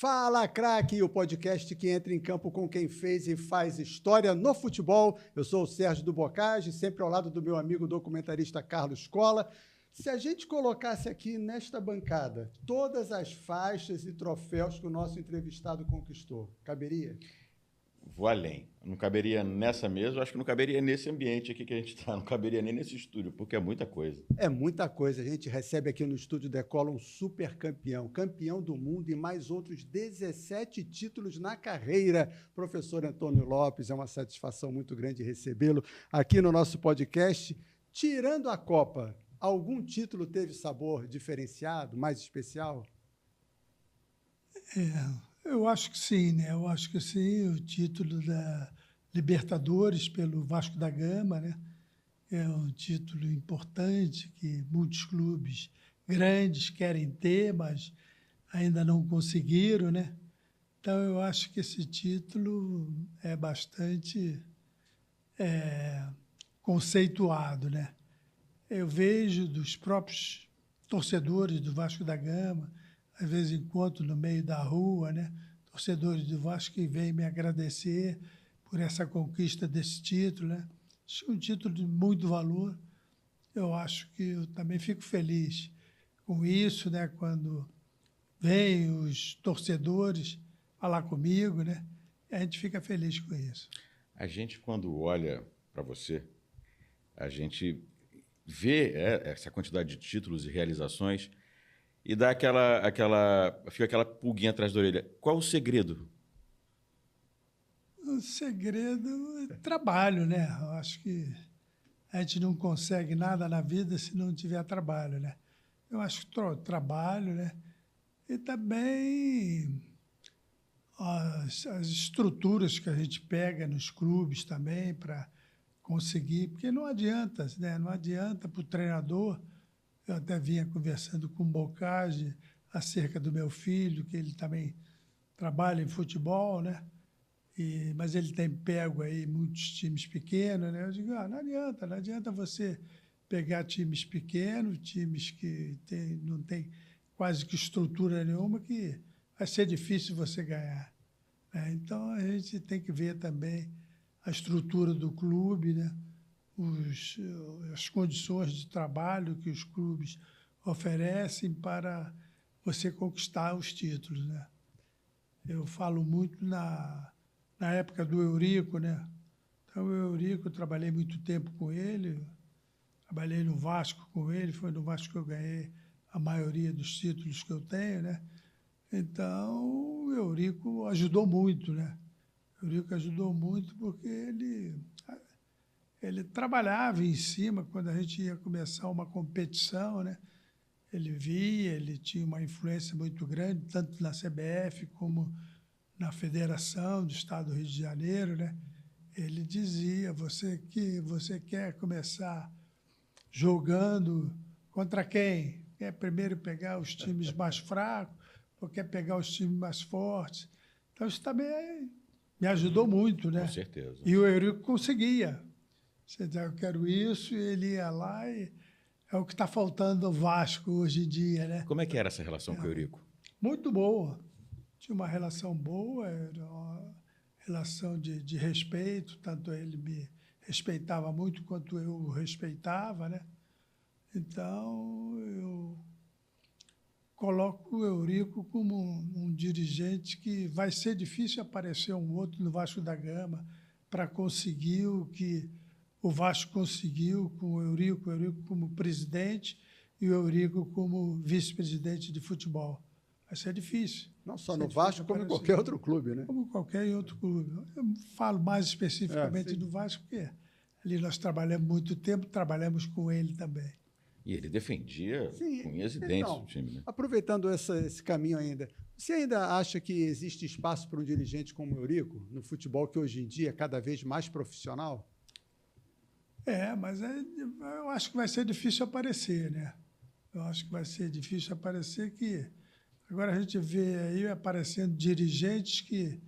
Fala, craque! O podcast que entra em campo com quem fez e faz história no futebol. Eu sou o Sérgio do Bocage, sempre ao lado do meu amigo documentarista Carlos Cola. Se a gente colocasse aqui nesta bancada todas as faixas e troféus que o nosso entrevistado conquistou, caberia? Vou além. Não caberia nessa mesa, eu acho que não caberia nesse ambiente aqui que a gente está, não caberia nem nesse estúdio, porque é muita coisa. É muita coisa. A gente recebe aqui no Estúdio Decola um super campeão, campeão do mundo e mais outros 17 títulos na carreira. Professor Antônio Lopes, é uma satisfação muito grande recebê-lo aqui no nosso podcast. Tirando a Copa, algum título teve sabor diferenciado, mais especial? Eu acho que sim, né? Eu acho que sim, o título da Libertadores pelo Vasco da Gama, né? É um título importante que muitos clubes grandes querem ter, mas ainda não conseguiram, né? Então, eu acho que esse título é bastante conceituado, né? Eu vejo dos próprios torcedores do Vasco da Gama, às vezes encontro no meio da rua, né? Torcedores do Vasco que vêm me agradecer por essa conquista desse título, né? Acho um título de muito valor. Eu acho que eu também fico feliz com isso, né? Quando vêm os torcedores falar comigo, né? A gente fica feliz com isso. A gente, quando olha para você, a gente vê essa quantidade de títulos e realizações e dá fica aquela pulguinha atrás da orelha. Qual o segredo? O segredo é trabalho, né? Eu acho que a gente não consegue nada na vida se não tiver trabalho, né? Eu acho que trabalho, né? E também as estruturas que a gente pega nos clubes também para conseguir, porque não adianta, né? Não adianta para o treinador. Eu até vinha conversando com o Bocage acerca do meu filho, que ele também trabalha em futebol, né? Mas ele tem pego aí muitos times pequenos, né? Eu digo, não adianta você pegar times pequenos, times que não tem quase que estrutura nenhuma, que vai ser difícil você ganhar, né? Então, a gente tem que ver também a estrutura do clube, né? As condições de trabalho que os clubes oferecem para você conquistar os títulos, né? Eu falo muito na época do Eurico, né? Então, o Eurico, eu trabalhei muito tempo com ele, trabalhei no Vasco com ele, foi no Vasco que eu ganhei a maioria dos títulos que eu tenho, né? Então, o Eurico ajudou muito, né? O Eurico ajudou muito porque ele trabalhava em cima quando a gente ia começar uma competição, né? Ele via, ele tinha uma influência muito grande, tanto na CBF como na Federação do Estado do Rio de Janeiro, né? Ele dizia, você quer começar jogando contra quem? Quer primeiro pegar os times mais fracos ou quer pegar os times mais fortes? Então, isso também me ajudou muito, né? Com certeza. E o Eurico conseguia. Você dizia, eu quero isso, e ele ia lá e é o que está faltando no Vasco hoje em dia, né? Como é que era essa relação com o Eurico? Muito boa. Tinha uma relação boa, era uma relação de respeito, tanto ele me respeitava muito quanto eu o respeitava, né? Então, eu coloco o Eurico como um dirigente que vai ser difícil aparecer um outro no Vasco da Gama para conseguir o que o Vasco conseguiu com o Eurico como presidente e o Eurico como vice-presidente de futebol. Vai ser difícil. Não só no Vasco, como em qualquer outro clube, né? Como qualquer outro clube. Eu falo mais especificamente do Vasco, porque ali nós trabalhamos muito tempo, trabalhamos com ele também. E ele defendia com unhas e dentes o time, né? Aproveitando esse caminho ainda, você ainda acha que existe espaço para um dirigente como o Eurico no futebol que hoje em dia é cada vez mais profissional? Mas eu acho que vai ser difícil aparecer, né? Eu acho que vai ser difícil aparecer que... Agora a gente vê aí aparecendo dirigentes que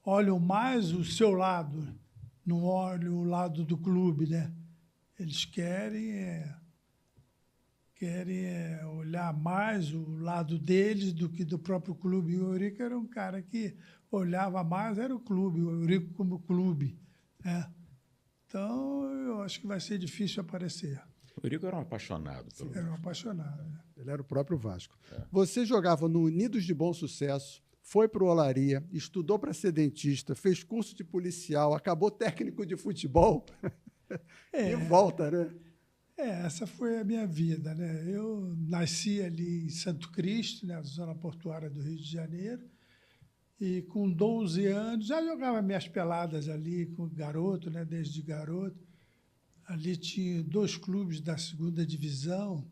olham mais o seu lado, não olham o lado do clube, né? Eles querem querem olhar mais o lado deles do que do próprio clube. E o Eurico era um cara que olhava mais, era o clube, o Eurico como clube, né? Então, eu acho que vai ser difícil aparecer. O Eurico era um apaixonado pelo Era um apaixonado, né? Ele era o próprio Vasco. Você jogava no Unidos de Bom Sucesso, foi para o Olaria, estudou para ser dentista, fez curso de policial, acabou técnico de futebol e volta, né? Essa foi a minha vida, né? Eu nasci ali em Santo Cristo, né, na zona portuária do Rio de Janeiro, e com 12 anos já jogava minhas peladas ali com garoto, né, desde garoto. Ali tinha 2 clubes da segunda divisão,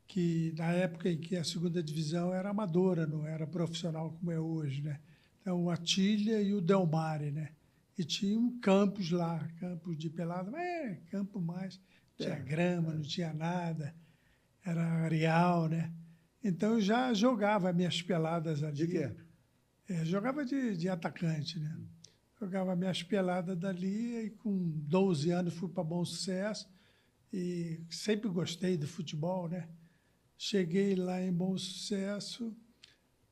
que na época em que a segunda divisão era amadora, não era profissional como é hoje, né? Então, o Atília e o Delmare, né? E tinha um campos lá, campos de pelada, mas campo mais, tinha grama, não tinha nada, era areal, né? Então, eu já jogava minhas peladas ali. De quê? Jogava de atacante, né? Jogava minhas peladas dali e com 12 anos fui para Bom Sucesso e sempre gostei do futebol, né? Cheguei lá em Bom Sucesso,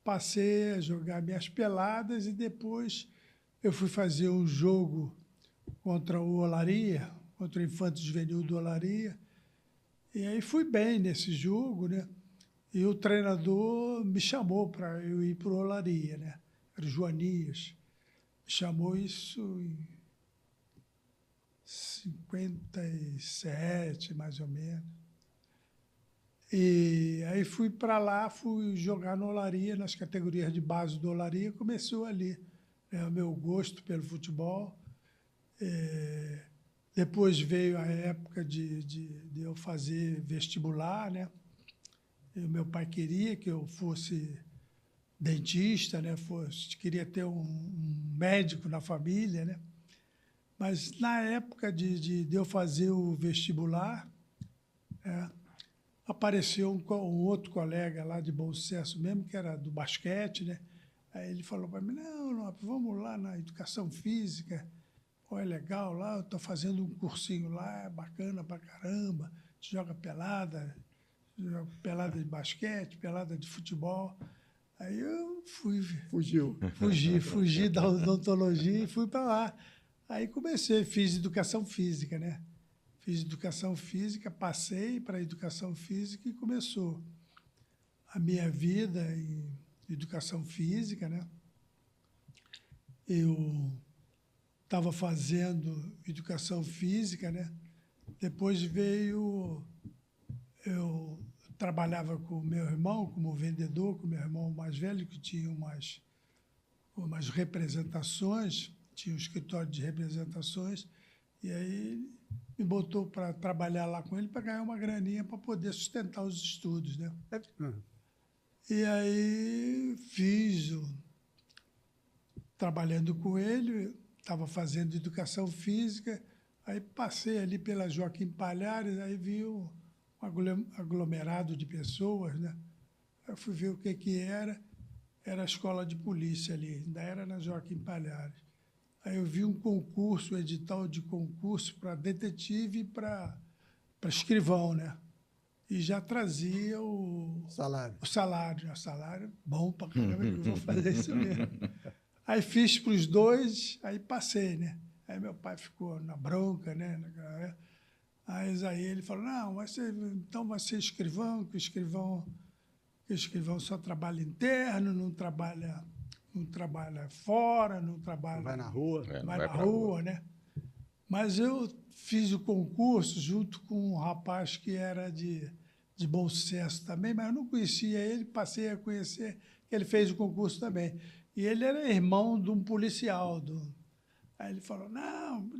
passei a jogar minhas peladas e depois eu fui fazer um jogo contra o Olaria, contra o Infanto Juvenil do Olaria, e aí fui bem nesse jogo, né? E o treinador me chamou para eu ir para o Olaria, né? Era o Joanias. Me chamou isso em 57, mais ou menos. E aí fui para lá, fui jogar no Olaria, nas categorias de base do Olaria, começou ali, né, o meu gosto pelo futebol. Depois veio a época de eu fazer vestibular, né? E o meu pai queria que eu fosse dentista, né? Queria ter um médico na família, né? Mas na época de eu fazer o vestibular, apareceu um outro colega lá de Bom Sucesso mesmo, que era do basquete, né? Aí ele falou para mim, não, vamos lá na educação física, pô, é legal lá, eu estou fazendo um cursinho lá, é bacana pra caramba, a gente joga pelada de basquete, pelada de futebol. Aí eu fugi da odontologia e fui para lá. Aí comecei, fiz educação física, né? Fiz educação física, passei para educação física e começou a minha vida em educação física, né? Eu estava fazendo educação física, né? Depois eu trabalhava com o meu irmão como vendedor, com o meu irmão mais velho, que tinha umas representações, tinha um escritório de representações, e aí me botou para trabalhar lá com ele para ganhar uma graninha para poder sustentar os estudos, né? E aí trabalhando com ele, estava fazendo educação física, aí passei ali pela Joaquim Palhares, aí vi um aglomerado de pessoas, né? Eu fui ver o que era a escola de polícia ali, ainda era na Joaquim Palhares. Aí eu vi um concurso, um edital de concurso para detetive e para escrivão, né? E já trazia o Salário. O salário bom para caramba, eu vou fazer isso mesmo. Aí fiz para os 2, aí passei, né? Aí meu pai ficou na bronca, né? Aí ele falou, não, então vai ser escrivão, que o escrivão só trabalha interno, não trabalha fora, não trabalha... Vai na rua. Vai na rua, né? Mas eu fiz o concurso junto com um rapaz que era de Bom Sucesso também, mas eu não conhecia ele, passei a conhecer, ele fez o concurso também. E ele era irmão de um policial. Aí ele falou, não,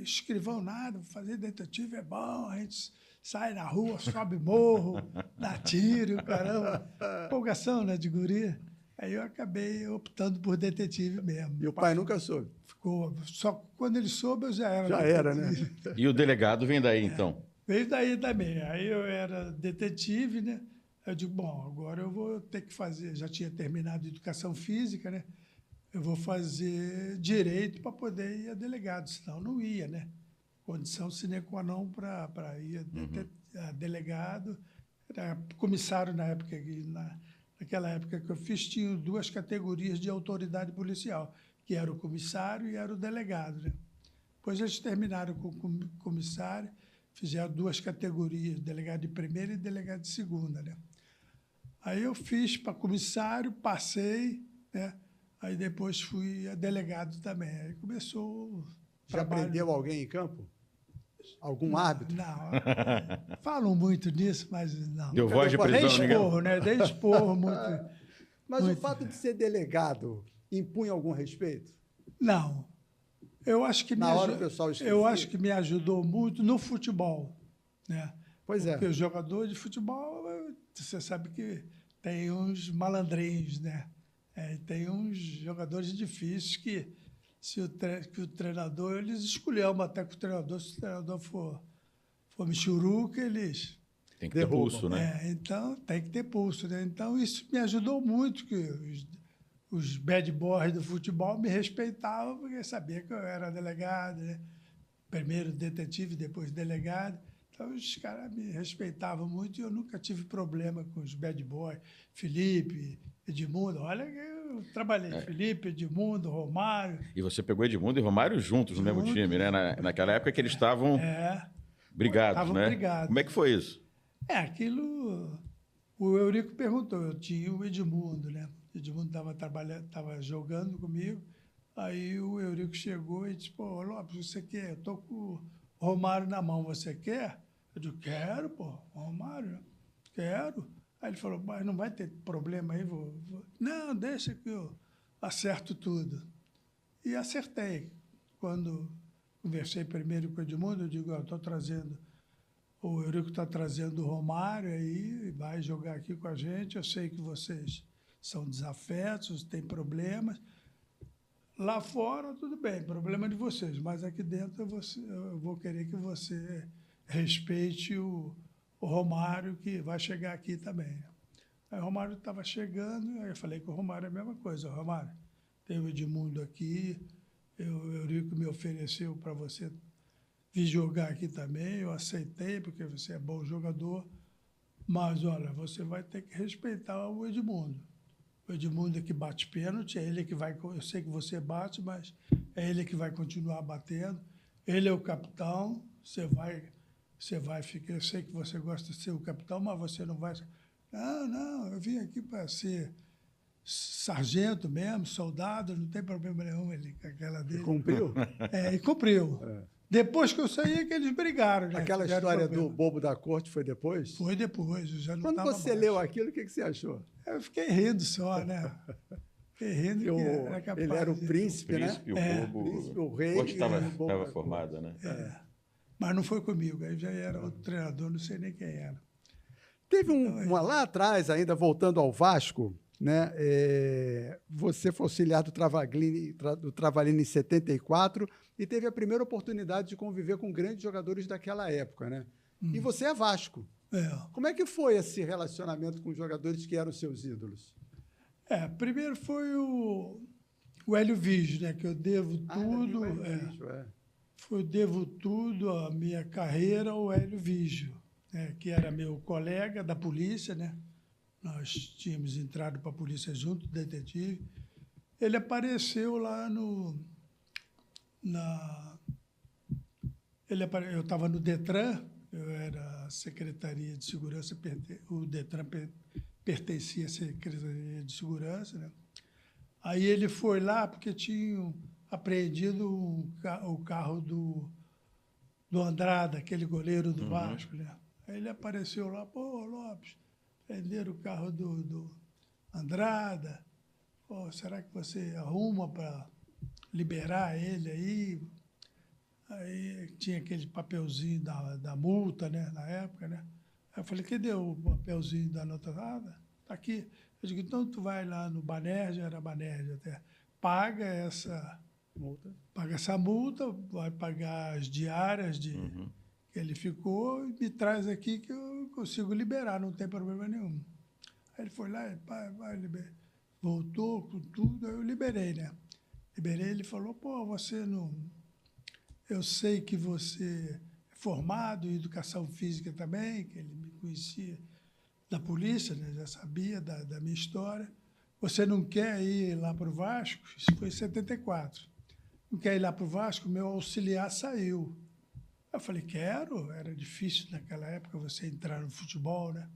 escrivão nada, fazer detetive é bom, a gente sai na rua, sobe morro, dá tiro, caramba. Empolgação, né, de guri. Aí eu acabei optando por detetive mesmo. E o pai nunca soube? Ficou. Só quando ele soube, eu já era. Já era, né? E o delegado vem daí, então? Veio daí também. Aí eu era detetive, né? Eu digo, bom, agora eu vou ter que fazer. Já tinha terminado educação física, né? Eu vou fazer direito para poder ir a delegado, senão não ia, né? Condição sine qua non para ir a delegado. era comissário na época, naquela época que eu fiz, tinha 2 categorias de autoridade policial, que era o comissário e era o delegado, né? Depois eles terminaram com o comissário, fizeram 2 categorias, delegado de primeira e delegado de segunda, né? Aí eu fiz para comissário, passei, né? Aí depois fui a delegado também. Aí começou o Já trabalho. prendeu alguém em campo? Algum árbitro? Não, falam muito nisso, mas não. Deu voz de deu prisão, Nem ninguém? esporro, né? Nem esporro muito. Mas o Muito. fato de ser delegado impunha algum respeito? Não. Eu acho que Na hora o pessoal esquecia. eu acho que me ajudou muito no futebol, né? Pois é. Porque o jogador de futebol, você sabe que tem uns malandrinhos, né? Tem uns jogadores difíceis que que o treinador, eles esculhambam até que o treinador, se o treinador for michuruca, eles... Tem que ter Derruba. pulso, né? Então, tem que ter pulso, né? Então, isso me ajudou muito, que os bad boys do futebol me respeitavam, porque sabia que eu era delegado, né? Primeiro detetive, depois delegado. Então, os caras me respeitavam muito e eu nunca tive problema com os bad boys. Felipe, Edmundo, olha que eu trabalhei. Felipe, Edmundo, Romário. E você pegou Edmundo e Romário juntos no mesmo Juntos. time, né? Naquela época que eles estavam brigados, estavam né? brigados. Como é que foi isso? Aquilo... O Eurico perguntou, eu tinha o Edmundo, né? O Edmundo estava jogando comigo, aí o Eurico chegou e disse, pô, Lopes, você quer? Eu estou com o Romário na mão, você quer? Eu disse, quero, pô, Romário, quero. Aí ele falou, mas não vai ter problema aí? Não, deixa que eu acerto tudo. E acertei. Quando conversei primeiro com o Edmundo, eu digo, estou trazendo... O Eurico está trazendo o Romário aí, vai jogar aqui com a gente. Eu sei que vocês são desafetos, têm problemas. Lá fora, tudo bem, problema de vocês. Mas aqui dentro eu vou querer que você respeite o Romário, que vai chegar aqui também. Aí o Romário estava chegando, aí eu falei com o Romário a mesma coisa. Romário, tem o Edmundo aqui, o Eurico me ofereceu para você vir jogar aqui também, eu aceitei, porque você é bom jogador, mas, olha, você vai ter que respeitar o Edmundo. O Edmundo é que bate pênalti, é ele que vai... Eu sei que você bate, mas é ele que vai continuar batendo. Ele é o capitão, você vai ficar... Eu sei que você gosta de ser o capitão, mas você não vai... Não, eu vim aqui para ser sargento mesmo, soldado, não tem problema nenhum, ele com aquela dele. E cumpriu? E cumpriu. Depois que eu saí, é que eles brigaram. Né? Aquela Tiveram história problema. do bobo da corte foi depois? Foi depois, eu já não Quando estava você mais. leu aquilo, o que você achou? Eu fiquei rindo só, né? Fiquei rindo que era capaz Ele era o de- príncipe, né? Príncipe, o bobo... Príncipe, o rei Corte e o bobo estava da formada, né? Mas não foi comigo, aí já era outro treinador, não sei nem quem era. Teve uma lá atrás, ainda voltando ao Vasco, né? Você foi auxiliar do Travalini em 74 e teve a primeira oportunidade de conviver com grandes jogadores daquela época, né? E você é Vasco. Como é que foi esse relacionamento com os jogadores que eram seus ídolos? Primeiro foi o Hélio Vigio, né? Que eu devo tudo. Eu devo tudo, a minha carreira, ao Hélio Vigio, né? Que era meu colega da polícia, né? Nós tínhamos entrado para a polícia junto, detetive. Ele apareceu lá eu estava no Detran, eu era a Secretaria de Segurança, o Detran pertencia à Secretaria de Segurança, né? Aí ele foi lá porque tinham apreendido o carro do Andrada, aquele goleiro do Vasco, né? Aí ele apareceu lá, pô, Lopes, prenderam o carro do Andrada, pô, será que você arruma para liberar ele aí? Aí tinha aquele papelzinho da multa, né, na época, né? Aí eu falei, cadê o papelzinho da nota? Tá aqui. Eu digo, então tu vai lá no Banerja, era Banerja até, paga essa multa, vai pagar as diárias que ele ficou e me traz aqui que eu consigo liberar, não tem problema nenhum. Aí ele foi lá, vai liberar. Voltou com tudo, aí eu liberei, né? Liberei, ele falou, pô, você não... Eu sei que você é formado em educação física também, que ele me conhecia. da polícia, né? Já sabia da minha história. Você não quer ir lá para o Vasco? Isso foi em 74. Não quer ir lá para o Vasco? Meu auxiliar saiu. Eu falei, quero. Era difícil naquela época você entrar no futebol, né?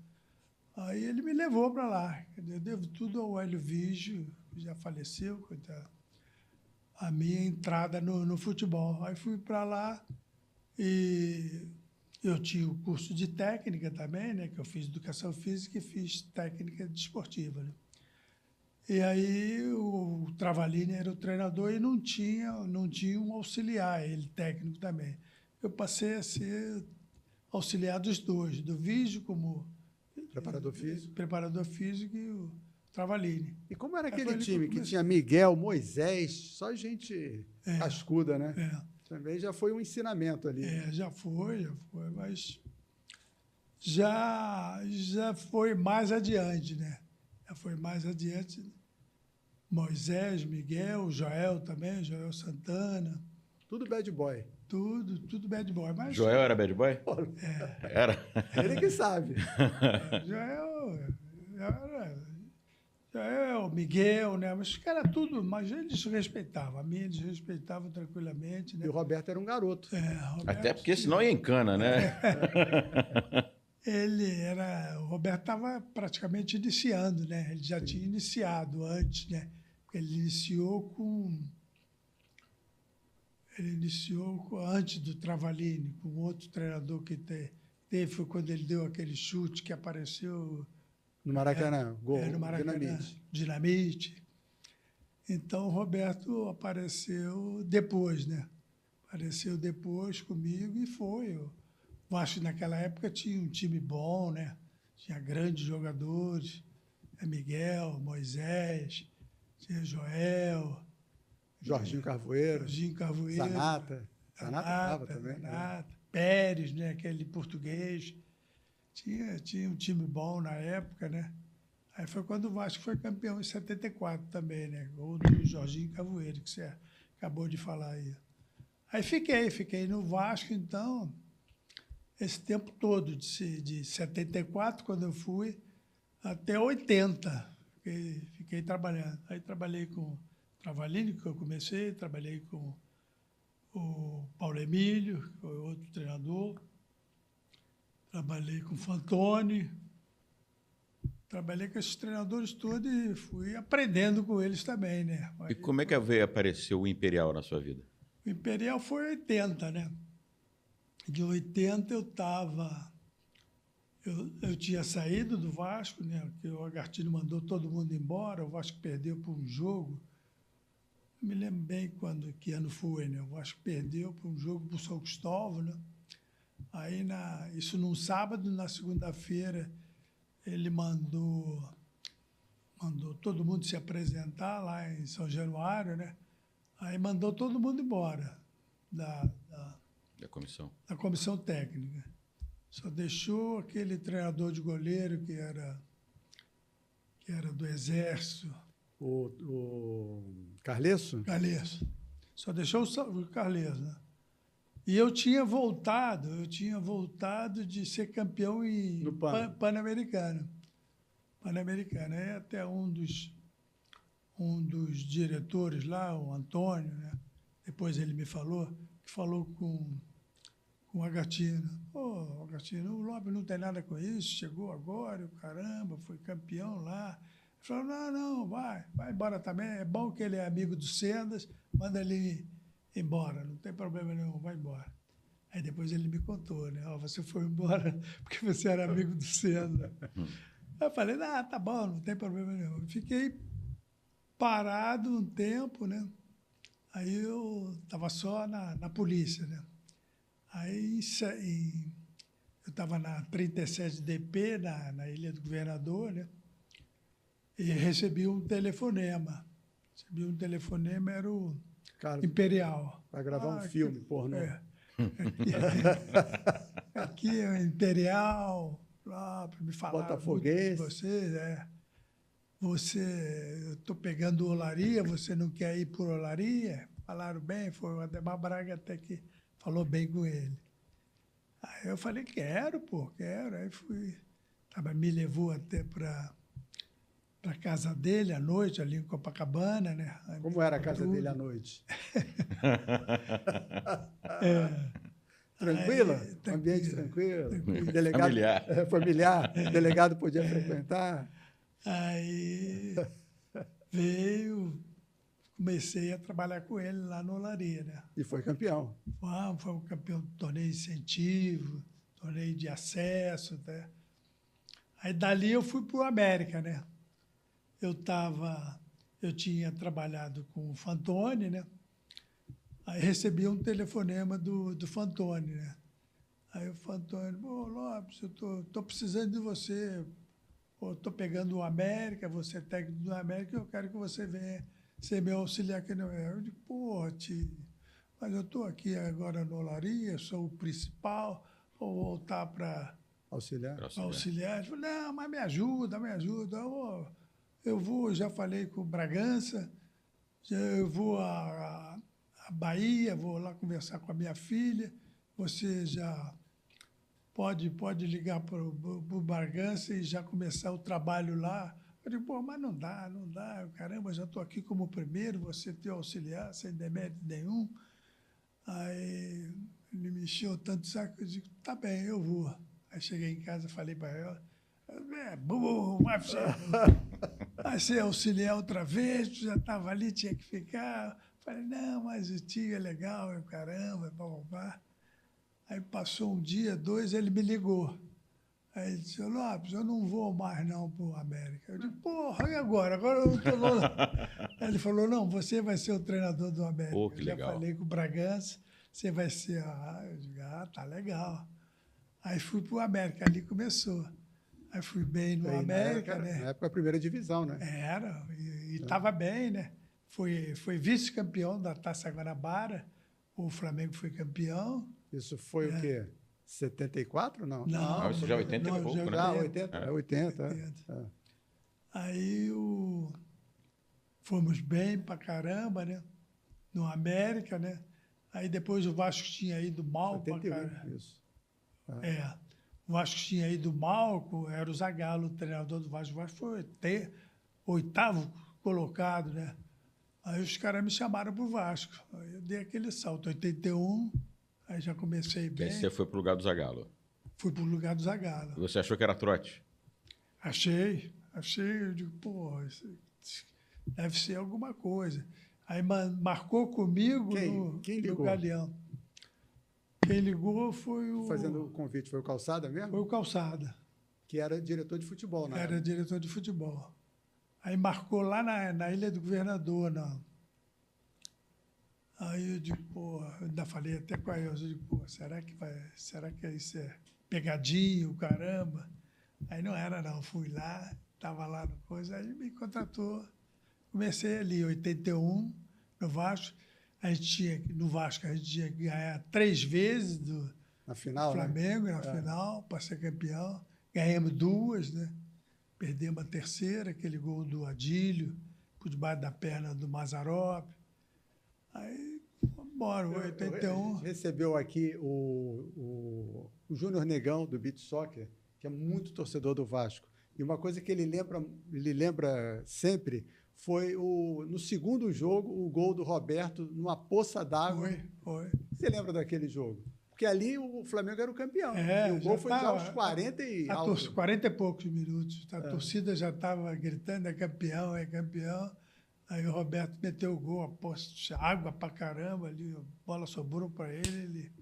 Aí ele me levou para lá. Eu devo tudo ao Hélio Vigio, que já faleceu, coitado. A minha entrada no futebol. Aí fui para lá e eu tinha o curso de técnica também, né? Que eu fiz educação física e fiz técnica desportiva, né? E aí o Travalini era o treinador e não tinha um auxiliar, ele técnico também. Eu passei a ser auxiliar dos dois, do Vigio como preparador físico e o Travalini. E como era Aí aquele foi ali time eu que comecei. tinha Miguel, Moisés, só gente cascuda, né? É. Também já foi um ensinamento ali. Já foi, mas já foi mais adiante, né? Já foi mais adiante. Moisés, Miguel, Joel também, Joel Santana, Tudo bad boy. tudo bad boy. Mas Joel era bad boy? Era. Ele que sabe. Joel, Miguel, né? Mas os caras tudo, mas eles respeitavam. A mim eles respeitavam tranquilamente, né? E o Roberto era um garoto. Roberto, Até porque senão ia encana, né? o Roberto estava praticamente iniciando, né? Ele já tinha iniciado antes, né? Ele iniciou antes do Travalini, com outro treinador que teve, foi quando ele deu aquele chute que apareceu No Maracanã, gol, no Maracanã, Dinamite. Então, o Roberto apareceu depois, né? Apareceu depois comigo e foi. O Vasco, naquela época, tinha um time bom, né? Tinha grandes jogadores. Miguel, Moisés, tinha Joel. Jorginho Carvoeiro. Zanata. Zanata estava também. Zanata, Pérez, né? Aquele português. Tinha um time bom na época, né? Aí foi quando o Vasco foi campeão em 74 também, né? Gol do Jorginho Carvoeiro, que você acabou de falar aí. Aí fiquei no Vasco, então, esse tempo todo, de 74, quando eu fui, até 80, fiquei trabalhando. Aí trabalhei com o Travalini, que eu comecei, trabalhei com o Paulo Emílio, que foi outro treinador, trabalhei com o Fantoni, trabalhei com esses treinadores todos e fui aprendendo com eles também, né? E como é que veio aparecer o Imperial na sua vida? O Imperial foi 80, né? De 80 eu estava... Eu tinha saído do Vasco, né? Porque o Agartino mandou todo mundo embora, o Vasco perdeu por um jogo. Não me lembro bem que ano foi, né? O Vasco perdeu por um jogo para o São Cristóvão, né? Aí, isso num sábado, na segunda-feira, ele mandou todo mundo se apresentar lá em São Januário, né? Aí mandou todo mundo embora da comissão técnica. Só deixou aquele treinador de goleiro que era do Exército. O Carlesso? Carlesso. Só deixou o Carlesso, né? E eu tinha voltado de ser campeão em Pan-Americano. Pan-Americano. Aí até um dos diretores lá, o Antônio, né? Depois ele me falou, que falou com o Agatino. Ô, Agatino, o Lopes não tem nada com isso, chegou agora, caramba, foi campeão lá. Ele falou, não, vai embora também. É bom que ele é amigo do Sendas, manda ele embora, não tem problema nenhum, vai embora. Aí depois ele me contou, né? Você foi embora porque você era amigo do Sendas. Eu falei, tá bom, não tem problema nenhum. Fiquei parado um tempo, né? Aí eu estava só na polícia, né? Aí eu estava na 37DP, na Ilha do Governador, né? E recebi um telefonema. Era o Imperial. Vai gravar um filme, pornô. Aqui é o Imperial, para me falar Botafoguense. Eu estou pegando olaria, você não quer ir por olaria? Falaram bem, foi o Ademar Braga até que falou bem com ele. Aí eu falei, quero. Aí fui me levou até para a casa dele à noite, ali em Copacabana, né? Como era a casa dele à noite? Tranquila? Ambiente tranquilo? Delegado, Familiar. Familiar? Delegado podia frequentar? Aí veio, comecei a trabalhar com ele lá no Olaria, né? E foi campeão. Foi um campeão do torneio de incentivo, torneio de acesso, né? Aí dali eu fui para o América, né? Eu tinha trabalhado com o Fantoni, né? Aí recebi um telefonema do Fantoni, né? Aí o Fantoni, pô, Lopes, eu tô precisando de você. Estou pegando o América, você é técnico do América, eu quero que você venha ser meu auxiliar aqui no América. Eu digo, pô, mas eu estou aqui agora no Olaria, sou o principal, vou voltar para Auxiliar? auxiliar. Ele falou, não, mas me ajuda. Eu vou, já falei com o Bragança, eu vou a Bahia, vou lá conversar com a minha filha, você já pode ligar para o Bragança e já começar o trabalho lá. Eu digo, pô, mas não dá, caramba, já estou aqui como primeiro, você teu auxiliar, sem demérito nenhum. Aí ele me encheu tanto saco, eu digo, tá bem, eu vou. Aí cheguei em casa, falei para ela, burro, vai ser auxiliar outra vez, tu já estava ali, tinha que ficar. Falei, não, mas o tio é legal, caramba, blá. Aí passou um dia, 2, ele me ligou. Aí ele disse, Lopes, eu não vou mais não para o América. Eu disse, porra, e agora? Agora eu não estou Aí ele falou, não, você vai ser o treinador do América. Pô, que eu já legal. falei com o Bragança, você vai ser... Eu digo, tá legal. Aí fui para o América, ali começou. Aí fui bem no América, né? Na época, a primeira divisão, né? Era, e estava bem, né? Foi vice-campeão da Taça Guanabara, o Flamengo foi campeão. Isso foi o quê? 74? Não. Não, isso já é 80 e pouco, né? Ah, 80. É 80. 80. Aí fomos bem pra caramba, né? No América, né? Aí depois o Vasco tinha ido mal pra 81, caramba. isso. O Vasco tinha ido mal, era o Zagallo, o treinador do Vasco. O Vasco foi até 8º colocado, né? Aí os caras me chamaram para o Vasco. Aí eu dei aquele salto, 81, aí já comecei E bem. aí você foi pro lugar do Zagallo. Fui para o lugar do Zagallo. Você achou que era trote? Achei. Eu digo, pô, isso deve ser alguma coisa. Aí marcou comigo Quem no ligou? Galeão. Quem ligou foi o... Fazendo o convite, foi o Calçada mesmo? Foi o Calçada. Que era diretor de futebol, né? Era diretor de futebol. Aí marcou lá na Ilha do Governador, não. Aí eu digo, pô, eu ainda falei até com a Elza, eu digo, pô, será que isso é pegadinho, caramba? Aí não era, não. Fui lá, estava lá no coisa, aí me contratou. Comecei ali, 81, no Vasco. No Vasco a gente tinha que ganhar 3 vezes do Na final, Flamengo, né? na final, para ser campeão. Ganhamos 2, né? Perdemos a terceira, aquele gol do Adílio, por debaixo da perna do Mazzaropi. Aí, vamos embora, 81. Recebeu aqui o Júnior Negão, do Beach Soccer, que é muito torcedor do Vasco. E uma coisa que ele lembra sempre foi no segundo jogo, o gol do Roberto numa poça d'água. Foi. Você lembra daquele jogo? Porque ali o Flamengo era o campeão. E o já gol foi já aos tava, 40 e altos. 40 e poucos minutos. A torcida já estava gritando, é campeão, é campeão. Aí o Roberto meteu o gol, água pra caramba ali, a bola sobrou para ele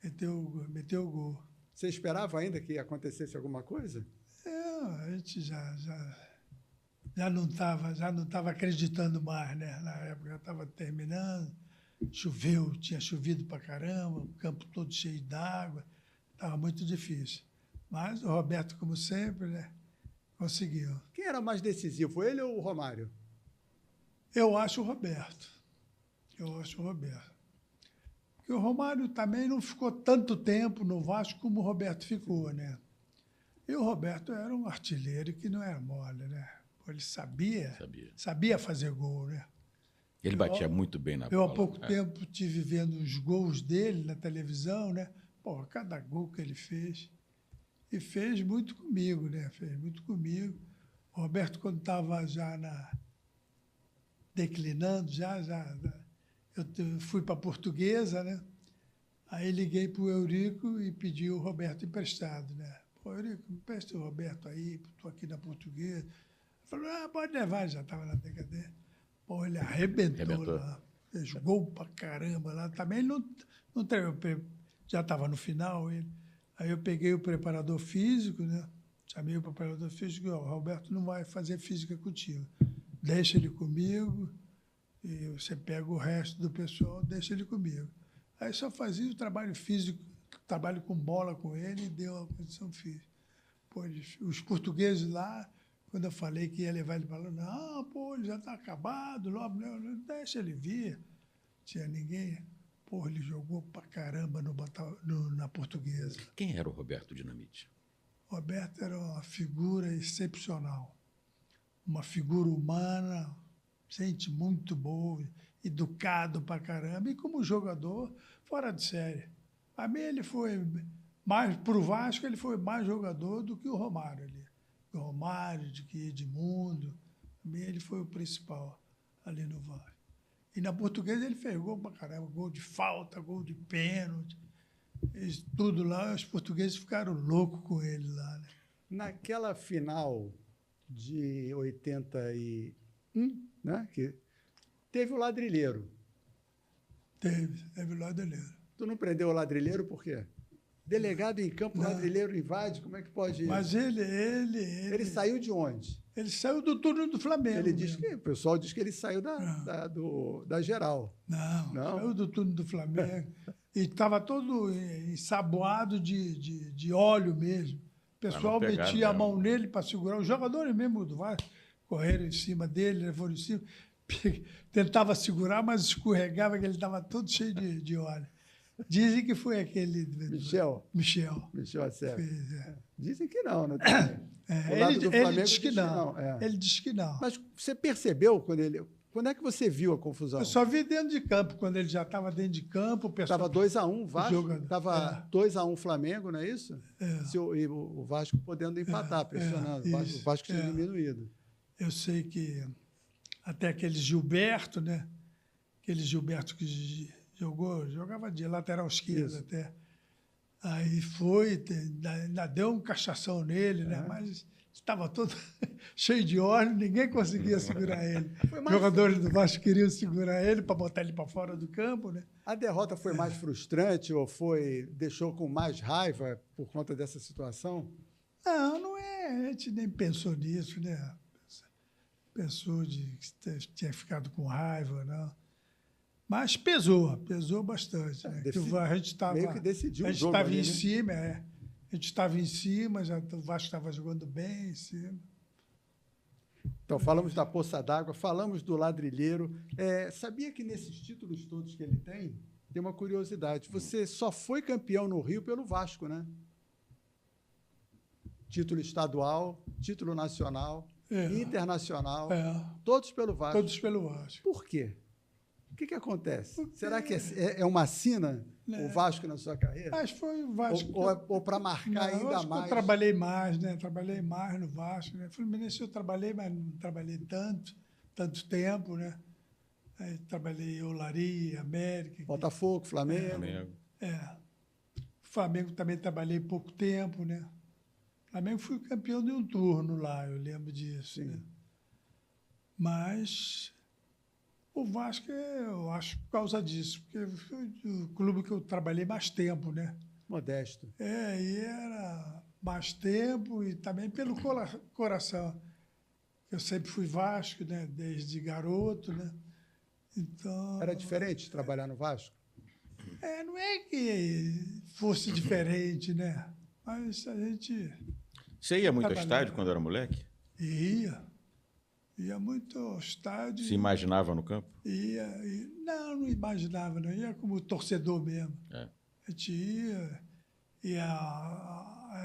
meteu o gol. Você esperava ainda que acontecesse alguma coisa? A gente já não estava acreditando mais, né? Na época já estava terminando, tinha chovido para caramba, o campo todo cheio d'água, estava muito difícil. Mas o Roberto, como sempre, né, conseguiu. Quem era mais decisivo, ele ou o Romário? Eu acho o Roberto. Porque o Romário também não ficou tanto tempo no Vasco como o Roberto ficou, né? E o Roberto era um artilheiro que não era mole, né? Ele sabia fazer gol, né? Ele batia muito bem na bola. Eu, há pouco tempo, estive vendo os gols dele na televisão, né? Pô, cada gol que ele fez. E fez muito comigo, né? Fez muito comigo. O Roberto, quando estava já declinando, eu fui para a Portuguesa, né? Aí liguei para o Eurico e pedi o Roberto emprestado, né? Pô, Eurico, empresta o Roberto aí, estou aqui na Portuguesa. Ele falou, pode levar, já estava na decadência. Pô, ele arrebentou lá. Fez gol pra caramba lá. Também ele não treinou, já estava no final. Aí eu peguei o preparador físico, né? Chamei o preparador físico e o Roberto não vai fazer física contigo. Deixa ele comigo e você pega o resto do pessoal, deixa ele comigo. Aí só fazia o trabalho físico, trabalho com bola com ele e deu a condição física. Pô, os portugueses lá, quando eu falei que ia levar ele para lá, não, pô, ele já está acabado, logo, não, deixa ele vir. Tinha ninguém. Pô, ele jogou pra caramba na Portuguesa. Quem era o Roberto Dinamite? Roberto era uma figura excepcional. Uma figura humana, gente muito boa, educado pra caramba. E como jogador, fora de série. Para mim, ele foi mais, para o Vasco, ele foi mais jogador do que o Romário ali. O Romário, do que Edmundo. Para mim, ele foi o principal ali no Vasco. E na Portuguesa ele fez gol pra caramba, gol de falta, gol de pênalti. Tudo lá, os portugueses ficaram loucos com ele lá, né? Naquela final de 81, né, que teve o ladrilheiro. Teve o ladrilheiro. Tu não prendeu o ladrilheiro por quê? Delegado em campo, o ladrilheiro invade, como é que pode... Mas ele saiu de onde? Ele saiu do turno do Flamengo. Ele diz que, o pessoal diz que ele saiu da geral. Não, saiu do turno do Flamengo. E estava todo ensaboado de óleo mesmo. O pessoal metia a mão nele para segurar. Os jogadores mesmo do Vasco correram em cima dele, levaram em cima. Tentava segurar, mas escorregava, que ele estava todo cheio de óleo. Dizem que foi aquele... Michel Acerto. Dizem que não, né? Ele diz que não. Ele diz que não. Mas você percebeu quando é que você viu a confusão? Eu só vi dentro de campo, quando ele já estava dentro de campo. Estava 2-1 Vasco, estava 2-1 Flamengo, não é isso? E o Vasco podendo empatar, pressionando. O Vasco tinha diminuído. Eu sei que até aquele Gilberto, né? Aquele Gilberto que jogava de lateral esquerdo até. Aí ainda deu um cachação nele, né? Mas estava todo cheio de óleo, ninguém conseguia segurar ele. Os jogadores do Vasco queriam segurar ele para botar ele para fora do campo, né? A derrota foi mais frustrante ou deixou com mais raiva por conta dessa situação? Não é. A gente nem pensou nisso, né? Pensou que tinha ficado com raiva, não. Mas pesou bastante. Né? A gente estava meio que decidiu o jogo. Estava em cima, A gente estava em cima, o Vasco estava jogando bem em cima. Então, falamos da Poça d'Água, falamos do ladrilheiro. Sabia que nesses títulos todos que ele tem uma curiosidade. Você só foi campeão no Rio pelo Vasco, né? Título estadual, título nacional, internacional, todos pelo Vasco. Todos pelo Vasco. Por quê? O que acontece? Será que é uma sina o Vasco na sua carreira? Acho que foi o Vasco. Ou para marcar ainda mais? Eu trabalhei mais, né? Trabalhei mais no Vasco. Né? Fluminense eu trabalhei, mas não trabalhei tanto tempo, né? Aí trabalhei em Olaria, América. Botafogo, Flamengo. Flamengo também trabalhei pouco tempo, né? Flamengo fui campeão de um turno lá, eu lembro disso. Né? Mas o Vasco, eu acho, por causa disso, porque foi o clube que eu trabalhei mais tempo, né? Modesto. E era mais tempo e também pelo coração. Eu sempre fui Vasco, né? Desde garoto, né? Então... Era diferente trabalhar no Vasco? Não é que fosse diferente, né? Mas a gente... Você ia muito ao estádio quando era moleque? Ia muito ao estádio. Se imaginava no campo? Não imaginava, não. Ia como torcedor mesmo. A gente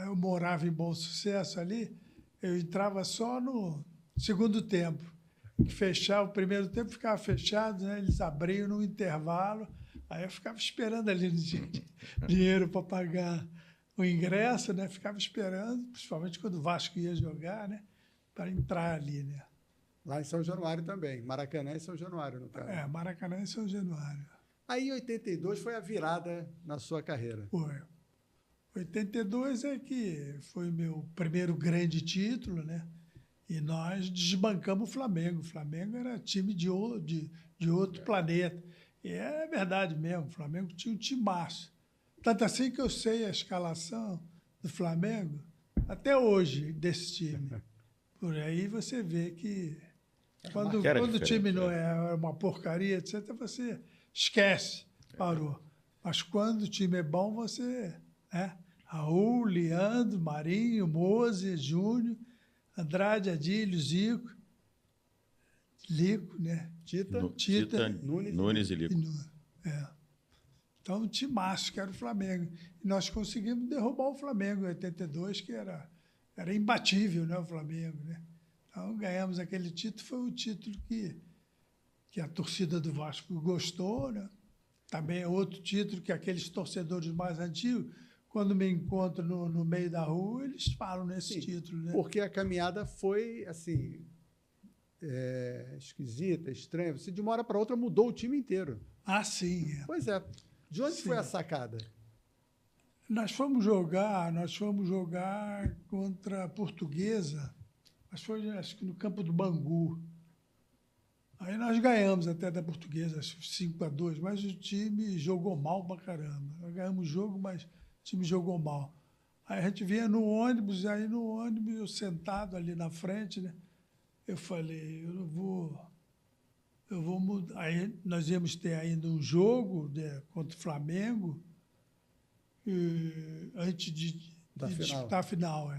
eu morava em Bom Sucesso ali, eu entrava só no segundo tempo. Fechava o primeiro tempo, ficava fechado, né? Eles abriam no intervalo, aí eu ficava esperando ali dinheiro para pagar o ingresso, né? Ficava esperando, principalmente quando o Vasco ia jogar, né? Para entrar ali, né? Lá em São Januário também. Maracanã e São Januário, no caso. Maracanã e São Januário. Aí, em 82, foi a virada na sua carreira. Foi. 82 é que foi o meu primeiro grande título, né? E nós desbancamos o Flamengo. O Flamengo era time de outro planeta. E é verdade mesmo, o Flamengo tinha um timaço. Tanto assim que eu sei a escalação do Flamengo até hoje desse time. Por aí você vê que quando o time não é uma porcaria, etc., você esquece, parou. Mas quando o time é bom, você... Né? Raul, Leandro, Marinho, Mose, Júnior, Andrade, Adílio, Zico, Lico, né? Tita, Nunes e Lico. Então, um timaço que era o Flamengo. E nós conseguimos derrubar o Flamengo em 82, que era imbatível, né, o Flamengo, né? Então, ganhamos aquele título, foi o título que a torcida do Vasco gostou, né? Também é outro título que aqueles torcedores mais antigos, quando me encontram no meio da rua, eles falam nesse título, né? Porque a caminhada foi, assim, esquisita, estranha. Você, de uma hora para outra, mudou o time inteiro. Ah, sim. Pois é. De onde foi a sacada? Nós fomos jogar contra a Portuguesa, mas foi, acho que no campo do Bangu. Aí nós ganhamos até da Portuguesa, 5-2, mas o time jogou mal pra caramba. Nós ganhamos o jogo, mas o time jogou mal. Aí a gente vinha no ônibus, eu sentado ali na frente, né? Eu falei, eu vou mudar. Aí nós íamos ter ainda um jogo, né, contra o Flamengo, antes de disputar a final.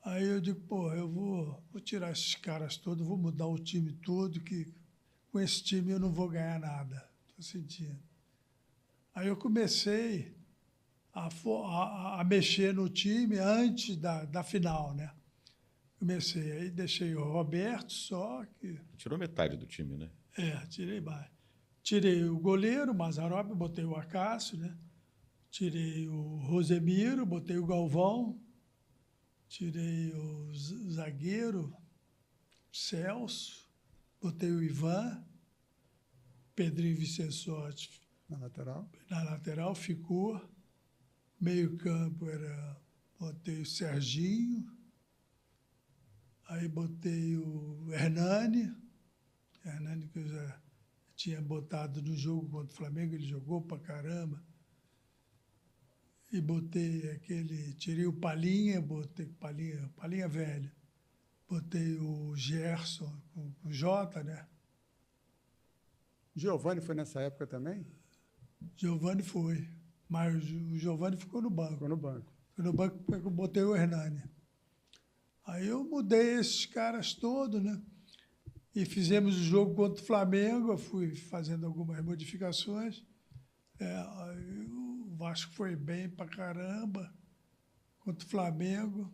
Aí eu digo, pô, eu vou tirar esses caras todos, vou mudar o time todo, que com esse time eu não vou ganhar nada. Estou sentindo. Aí eu comecei a mexer no time antes da final, né? Comecei, aí deixei o Roberto só que... Tirou metade do time, né? Tirei mais. Tirei o goleiro, o Mazzaropi, botei o Acácio, né? Tirei o Rosemiro, botei o Galvão, tirei o zagueiro, Celso, botei o Ivan, Pedrinho Vicençotti na lateral ficou, meio campo botei o Serginho, aí botei o Hernani que eu já tinha botado no jogo contra o Flamengo, ele jogou pra caramba. E botei tirei o Palinha, botei Palinha velho. Botei o Gerson com o Jota, né? Giovani foi nessa época também? Giovani foi, mas o Giovani ficou no banco. Ficou no banco. Ficou no banco porque eu botei o Hernani. Aí eu mudei esses caras todos, né? E fizemos o jogo contra o Flamengo, eu fui fazendo algumas modificações. Aí o Vasco foi bem pra caramba contra o Flamengo.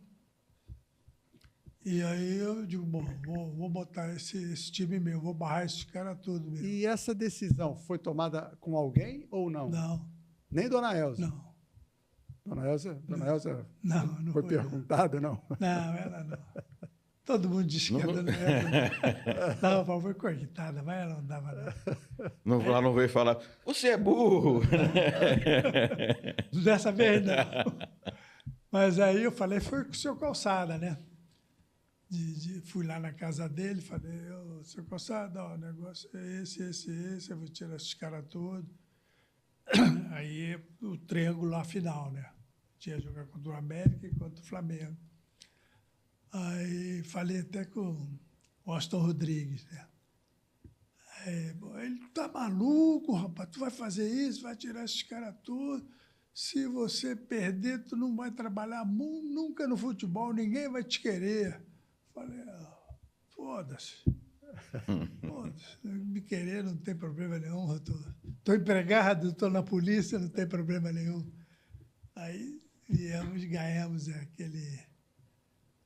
E aí eu digo, bom, vou botar esse time meu, vou barrar esses caras todos mesmo. E essa decisão foi tomada com alguém ou não? Não. Nem Dona Elza? Não. Dona Elza não foi perguntada, não? Não, ela não. Todo mundo disse que a Dona Elza não. Não, foi coitada, mas ela não dava não. Ela não veio falar, você é burro. Dessa vez não. Mas aí eu falei, foi com o seu Calçada, né? Fui lá na casa dele, falei, seu Calçada, o negócio é esse, eu vou tirar esses caras todos. Aí o triângulo lá final, né? Tinha jogar contra o América e contra o Flamengo. Aí falei até com o Austin Rodrigues, né? Ele tá maluco, rapaz, tu vai fazer isso, vai tirar esses caras todos. Se você perder, tu não vai trabalhar nunca no futebol, ninguém vai te querer. Falei, foda-se. Me querer não tem problema nenhum. Estou empregado, estou na polícia, não tem problema nenhum. Aí viemos, ganhamos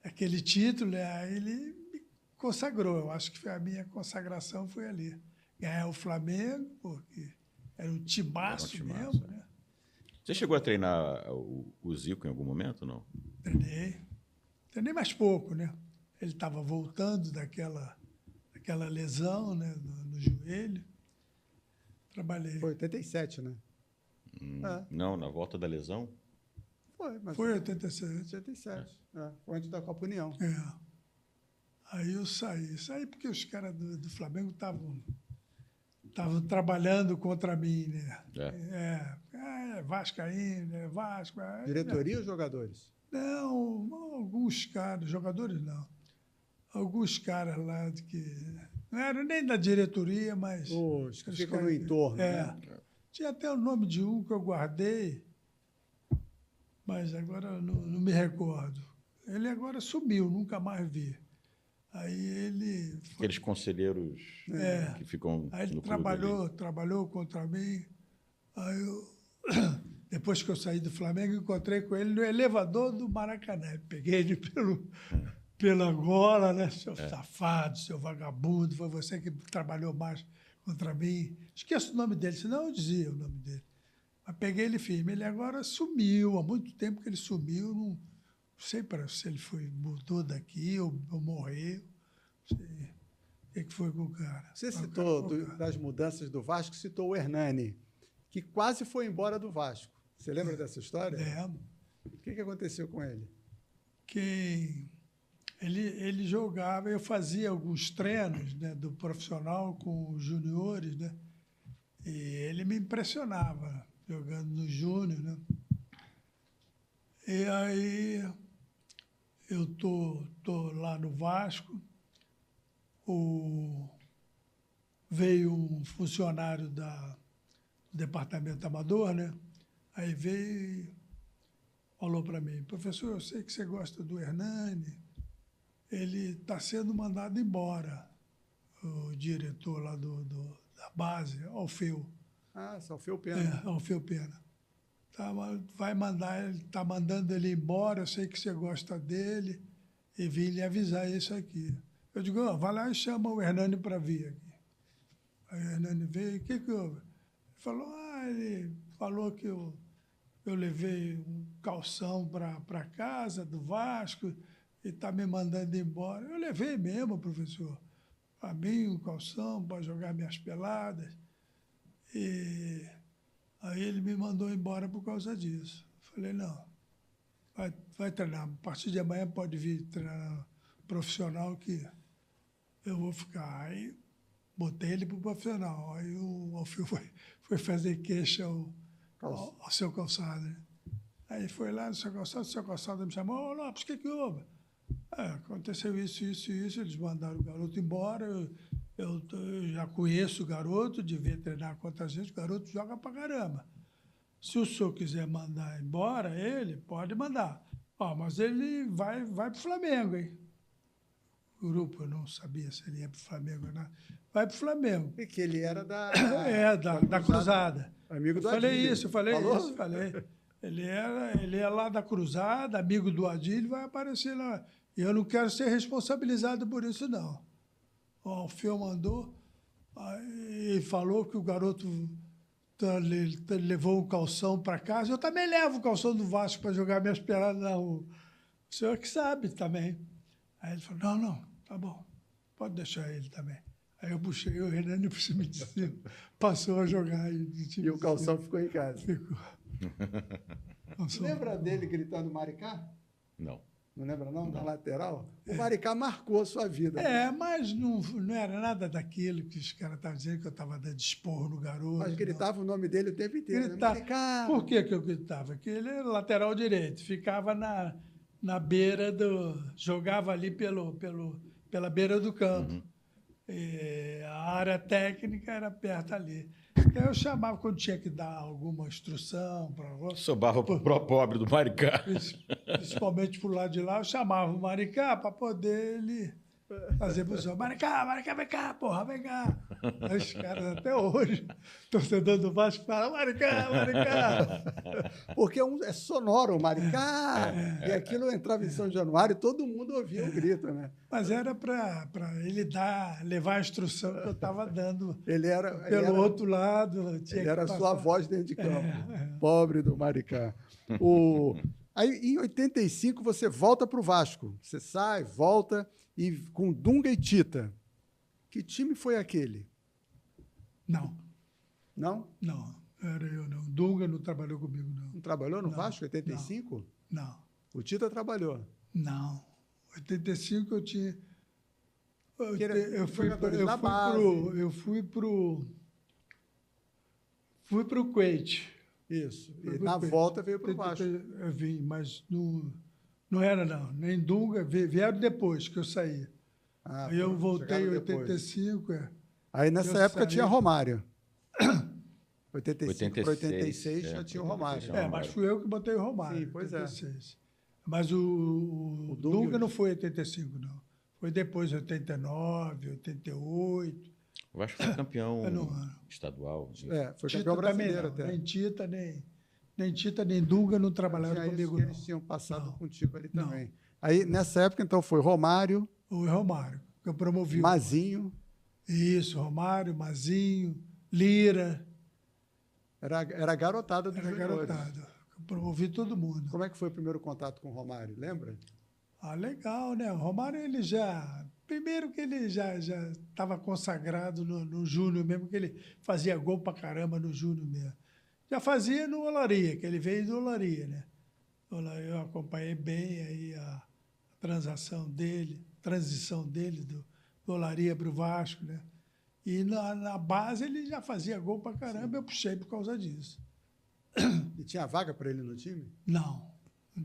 aquele título, aí ele me consagrou. Eu acho que a minha consagração foi ali. Ganhar o Flamengo, porque era um timaço mesmo, né? Você chegou a treinar o Zico em algum momento, não? Treinei mais pouco, né? Ele estava voltando daquela lesão, né, no joelho. Trabalhei. Foi 87, né? Não, na volta da lesão? Foi, mas Foi 87. 87. Foi antes da Copa União. É. Aí eu saí. Saí porque os caras do Flamengo estavam trabalhando contra mim, né? Vascaíno, Vasco. Diretoria ou jogadores? Não, alguns caras, jogadores não. Alguns caras lá que não eram nem da diretoria, mas... Os que os ficam no caras entorno, é. né? Tinha até o nome de um que eu guardei, mas agora não me recordo. Ele agora sumiu, nunca mais vi. Aí ele... Aqueles conselheiros que ficam Aí ele no clube ali. trabalhou contra mim. Aí eu, depois que eu saí do Flamengo, encontrei com ele no elevador do Maracanã. Peguei ele pela gola, né? Seu safado, seu vagabundo, foi você que trabalhou mais contra mim. Esqueço o nome dele, senão eu dizia o nome dele. Mas peguei ele firme. Ele agora sumiu, há muito tempo que ele sumiu. Não sei se ele mudou daqui ou morreu. Não sei o que foi com o cara. Você citou das mudanças do Vasco, citou o Hernani, que quase foi embora do Vasco. Você lembra dessa história? Lembro. O que aconteceu com ele? Ele jogava, eu fazia alguns treinos, né, do profissional com os juniores, né? E ele me impressionava jogando no júnior, né? E aí eu tô lá no Vasco, veio um funcionário do departamento amador, né? Aí veio e falou para mim: professor, eu sei que você gosta do Hernani, ele está sendo mandado embora, o diretor lá da base, Alfeu. Alfeu Pena. Alfeu Pena. Ele está mandando ele embora, eu sei que você gosta dele, e vim lhe avisar isso aqui. Eu digo, vai lá e chama o Hernani para vir aqui. Aí o Hernani veio, o que houve? Ele falou que eu levei um calção para casa do Vasco e está me mandando embora. Eu levei mesmo, professor. Para mim, um calção para jogar minhas peladas. E aí ele me mandou embora por causa disso. Falei, não, vai treinar. A partir de amanhã pode vir treinar profissional que eu vou ficar. Aí botei ele para o profissional. Aí o Alfio foi fazer queixa ao seu Calçado. Né? Aí foi lá no seu Calçado me chamou, ô Lopes, o que houve? Aconteceu isso, eles mandaram o garoto embora, eu já conheço o garoto, devia treinar contra a gente, o garoto joga pra caramba. Se o senhor quiser mandar embora ele, pode mandar. Mas ele vai pro Flamengo, hein? O grupo, eu não sabia se ele ia pro Flamengo ou não. Vai pro Flamengo. E que ele era da Cruzada. Amigo do Adílio. Adílio. Falei. Ele é lá da Cruzada, amigo do Adílio, vai aparecer lá. E eu não quero ser responsabilizado por isso, não. O Alfeu mandou e falou que o garoto levou um calção para casa. Eu também levo o calção do Vasco para jogar minhas peladas na rua. O senhor que sabe também. Aí ele falou, não, tá bom, pode deixar ele também. Aí eu puxei o Hernani por cima de cima, passou a jogar. E o calção ficou em casa. Ficou. Lembra dele gritando Maricá? Não. Não lembra, não? Na lateral? O Maricá marcou a sua vida. Mas não era nada daquilo que os caras estavam dizendo, que eu estava dando esporro no garoto. Mas gritava o nome dele o tempo inteiro. Gritava. Maricá! Por que eu gritava? Porque ele era lateral direito, ficava na beira jogava ali pela beira do campo. Uhum. E a área técnica era perto ali. Então eu chamava quando tinha que dar alguma instrução para o Sobava pro pobre do Maricá. principalmente pro lado de lá, eu chamava o Maricá para poder ele fazer função. Maricá, vem cá, porra, vem cá. Aí os caras até hoje, torcedor do Vasco, falam, Maricá. Porque é sonoro, o Maricá. E aquilo entrava em São Januário e todo mundo ouvia o grito, né? Mas era para ele levar a instrução que eu estava dando Ele era outro lado. Ele era a sua voz dentro de campo. Pobre do Maricá. Aí, em 85, você volta para o Vasco. Você sai, volta, e com Dunga e Tita. Que time foi aquele? Não, Não? era eu não. Dunga não trabalhou comigo, não. Não trabalhou no Não, Vasco em 85? Não, O Tita trabalhou. não. 85 eu tinha... Que era Eu fui jogadores da base. Fui pro Kuwait. Isso. Fui E pro na Kuwait. volta veio para o Vasco. Eu vim, mas não era, não. Nem Dunga, vieram depois que eu saí. Ah, Aí eu voltei em chegaram depois. 85, Aí nessa eu época saí. tinha Romário. 85 para 86, 86 já tinha o Romário. 86. mas fui eu que botei o Romário. Sim, pois é. 86. Mas o Dunga não foi em 85, não. Foi depois, 89, 88. O Vasco foi campeão não. estadual. Foi Tita campeão também brasileiro não. até. Nem Tita, nem Dunga não trabalharam Tinha isso comigo, que não. eles tinham passado Não. contigo ali Não. também. Aí, nessa época, então, foi Romário, O Romário, que eu promovi. Mazinho. Isso, Romário, Mazinho, Lira. Era a garotada dos Era juniores. garotado. Eu promovi todo mundo. Como é que foi o primeiro contato com o Romário? Lembra? Ah, legal, né? O Romário, ele já... Primeiro que ele já estava consagrado no Júnior mesmo, que ele fazia gol pra caramba no Júnior mesmo. Já fazia no Olaria, que ele veio do Olaria, né? Eu acompanhei bem aí a transição dele do Olaria para o Vasco, né? E na base ele já fazia gol pra caramba, eu puxei por causa disso. E tinha vaga para ele no time? Não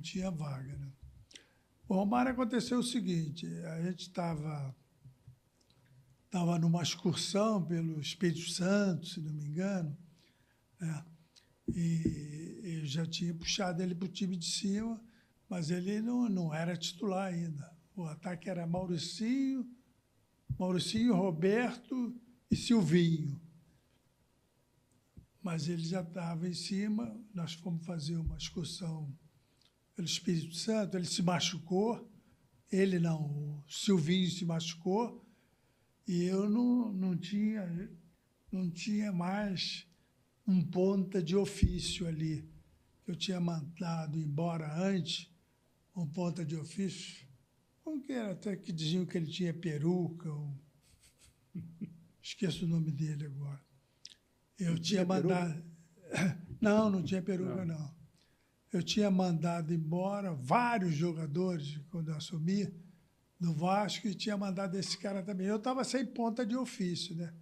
tinha vaga, né? O Romário aconteceu o seguinte, a gente estava numa excursão pelo Espírito Santo, se não me engano, né? E eu já tinha puxado ele para o time de cima, mas ele não era titular ainda. O ataque era Mauricinho, Roberto e Silvinho. Mas ele já estava em cima, nós fomos fazer uma excursão pelo Espírito Santo, ele se machucou, o Silvinho se machucou, e eu não tinha mais um ponta de ofício ali. Eu tinha mandado embora antes um ponta de ofício, como que era, até que diziam que ele tinha peruca, esqueço o nome dele agora. Eu tinha mandado... Não tinha peruca, não. Eu tinha mandado embora vários jogadores, quando eu assumi, do Vasco, e tinha mandado esse cara também. Eu estava sem ponta de ofício, né?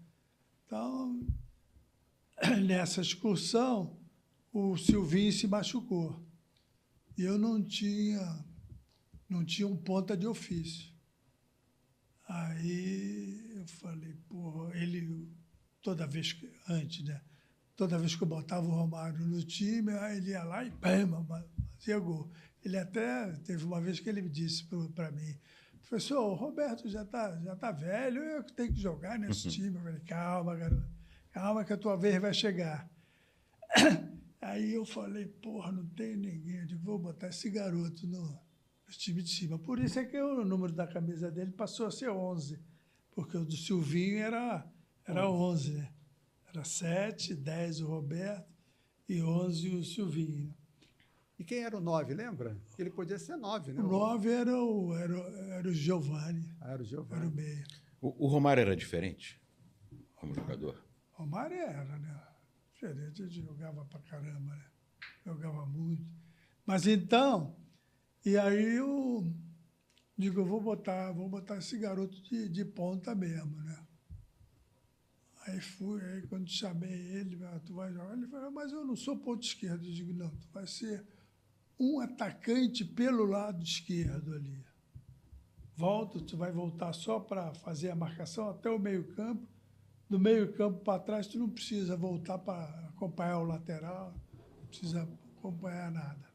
Então, nessa excursão, o Silvinho se machucou. E eu não tinha um ponta de ofício. Aí eu falei, porra, ele, antes, né? Toda vez que eu botava o Romário no time, aí ele ia lá e fazia gol. Ele até teve uma vez que ele me disse para mim, professor, o Roberto já tá velho, eu que tenho que jogar nesse time. Eu falei, calma, garoto, calma que a tua vez vai chegar. Aí eu falei, porra, não tem ninguém. Eu digo, vou botar esse garoto no time de cima. Por isso é que o número da camisa dele passou a ser 11, porque o do Silvinho era 11, né? Era 7, 10 o Roberto e 11 o Silvinho. E quem era o 9, lembra? Ele podia ser 9, né? O 9 era o Giovani. Era o Giovani. Era o meia. O Romário era diferente como jogador? O Romário era, né? Diferente, ele jogava pra caramba, né? Jogava muito. Mas então, e aí eu digo, eu vou botar esse garoto de ponta mesmo, né? Aí quando chamei ele, tu vai jogar? Ele falou, mas eu não sou ponto esquerdo. Eu digo, não, tu vai ser um atacante pelo lado esquerdo ali. Tu vai voltar só para fazer a marcação até o meio-campo. Do meio-campo para trás, tu não precisa voltar para acompanhar o lateral, não precisa acompanhar nada.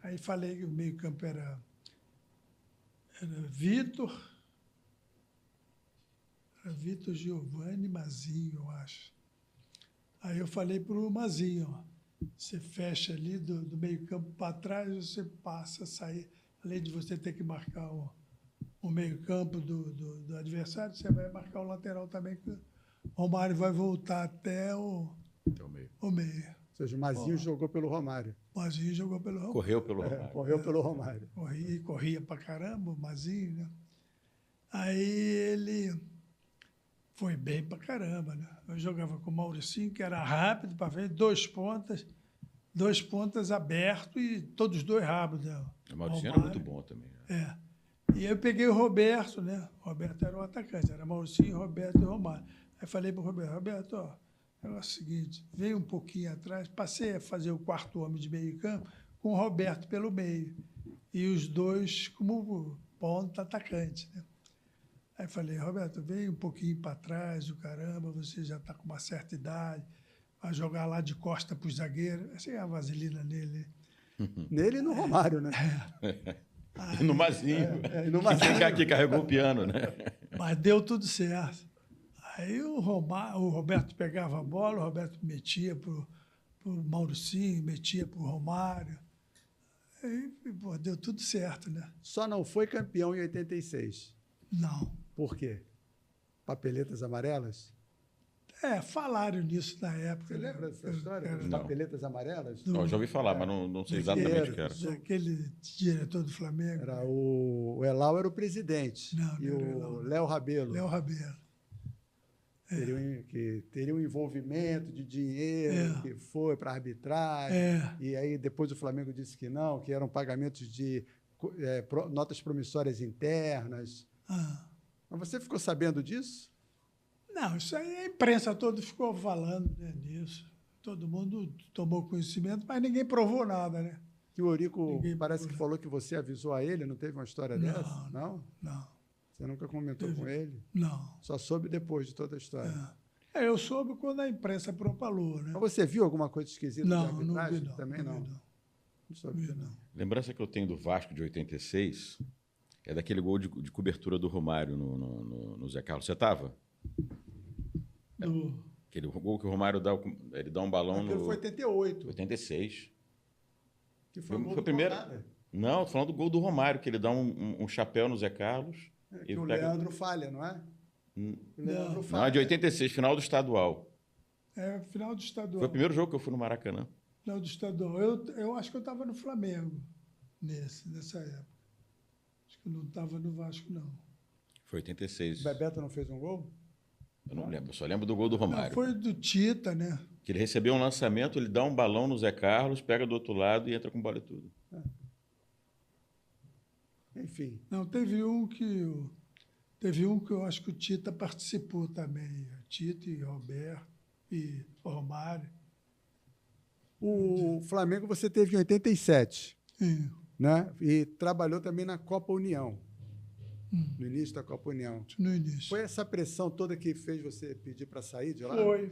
Aí falei que o meio-campo era Vitor, Era Vitor Giovanni Mazinho, eu acho. Aí eu falei para o Mazinho, ó, você fecha ali do meio-campo para trás, você passa a sair. Além de você ter que marcar o meio-campo do adversário, você vai marcar o lateral também, que o Romário vai voltar até o meio. meio. Ou seja, o Mazinho jogou pelo Romário. O Mazinho jogou pelo Romário. Correu pelo Romário. Correu pelo Romário. Corria pra caramba, o Mazinho, né? Aí ele foi bem pra caramba, né? Eu jogava com o Mauricinho, que era rápido para frente, dois pontas abertos e todos dois rápidos. Né? O Mauricinho era muito bom também. É. E aí eu peguei o Roberto, né? O Roberto era o atacante, era Mauricinho, Roberto e Romário. Aí falei para o Roberto, ó, é o seguinte, veio um pouquinho atrás, passei a fazer o quarto homem de meio campo com o Roberto pelo meio. E os dois como ponta atacante, né? Aí falei, Roberto, vem um pouquinho para trás, o caramba, você já está com uma certa idade, vai jogar lá de costa para o zagueiro. Assim, a vaselina nele. Nele e no Romário, né? E no Mazinho. E no Mazinho. Que carregou o piano, né? Mas deu tudo certo. Aí o Roberto pegava a bola, o Roberto metia para o Mauricinho, metia para o Romário. Aí, pô, deu tudo certo, né? Só não foi campeão em 86. Não. Por quê? Papeletas amarelas? Falaram nisso na época. Você lembra dessa história? Das Não. papeletas amarelas? Eu já ouvi falar, mas não sei exatamente o que era. Aquele diretor do Flamengo. Era o Elal era o presidente. Não, e não era o Elal. Léo Rabelo. Léo Rabelo. Teria um envolvimento de dinheiro que foi para a arbitragem. E aí depois o Flamengo disse que não, que eram pagamentos de notas promissórias internas. Mas você ficou sabendo disso? Não, isso aí a imprensa toda ficou falando, né, disso. Todo mundo tomou conhecimento, mas ninguém provou nada, né? Que o Eurico Ninguém parece que provou. falou que você avisou a ele, não teve uma história dessa? Não? Não, Você nunca comentou com ele? não. Só soube depois de toda a história. Eu soube quando a imprensa propalou, né? Mas você viu alguma coisa esquisita de Não, não arbitragem? vi não. Também não. Vi, não. Não soube, Vi, não. Lembrança que eu tenho do Vasco de 86 é daquele gol de cobertura do Romário no Zé Carlos. Você estava? Aquele gol que o Romário ele dá um balão Aquilo no... foi 88. 86. Que foi, Foi a primeira... Não, tô falando do gol do Romário, que ele dá um chapéu no Zé Carlos. Que o Leandro falha, não é? O Leandro falha. Não, é de 86, final do estadual. Final do estadual. Foi o primeiro jogo que eu fui no Maracanã. Final do estadual. Eu acho que eu estava no Flamengo nessa época. Acho que eu não estava no Vasco, não. Foi 86. O Bebeto não fez um gol? Eu não lembro, eu só lembro do gol do Romário. Não, foi do Tita, né? Que ele recebeu um lançamento, ele dá um balão no Zé Carlos, pega do outro lado e entra com bola e tudo. Enfim. Não, teve um que eu acho que o Tita participou também. Tita e Roberto e Romário. O Flamengo você teve em 87, Sim. né? E trabalhou também na Copa União, no início da Copa União. No início. Foi essa pressão toda que fez você pedir para sair de lá? Foi.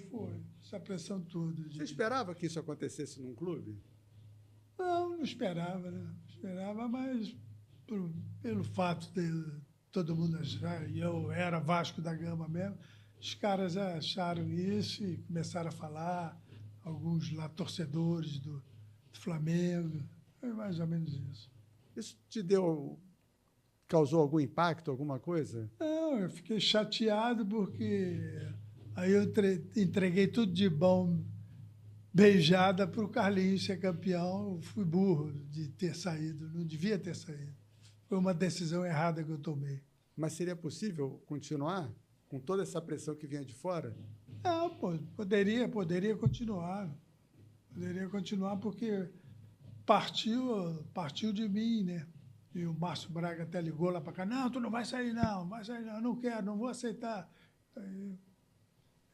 Essa pressão toda. Você esperava que isso acontecesse num clube? Não esperava, né? Esperava, mas pelo fato de todo mundo achar, e eu era Vasco da Gama mesmo, os caras acharam isso e começaram a falar, alguns lá torcedores do Flamengo, foi mais ou menos isso. Isso causou algum impacto, alguma coisa? Não, eu fiquei chateado porque aí eu entreguei tudo de bom, beijada para o Carlinhos ser campeão. Eu fui burro de ter saído, não devia ter saído. Foi uma decisão errada que eu tomei. Mas seria possível continuar com toda essa pressão que vinha de fora? Não, poderia continuar. Poderia continuar porque partiu de mim, né? E o Márcio Braga até ligou lá para cá, não, tu não vai sair não, não quero, não vou aceitar. Aí,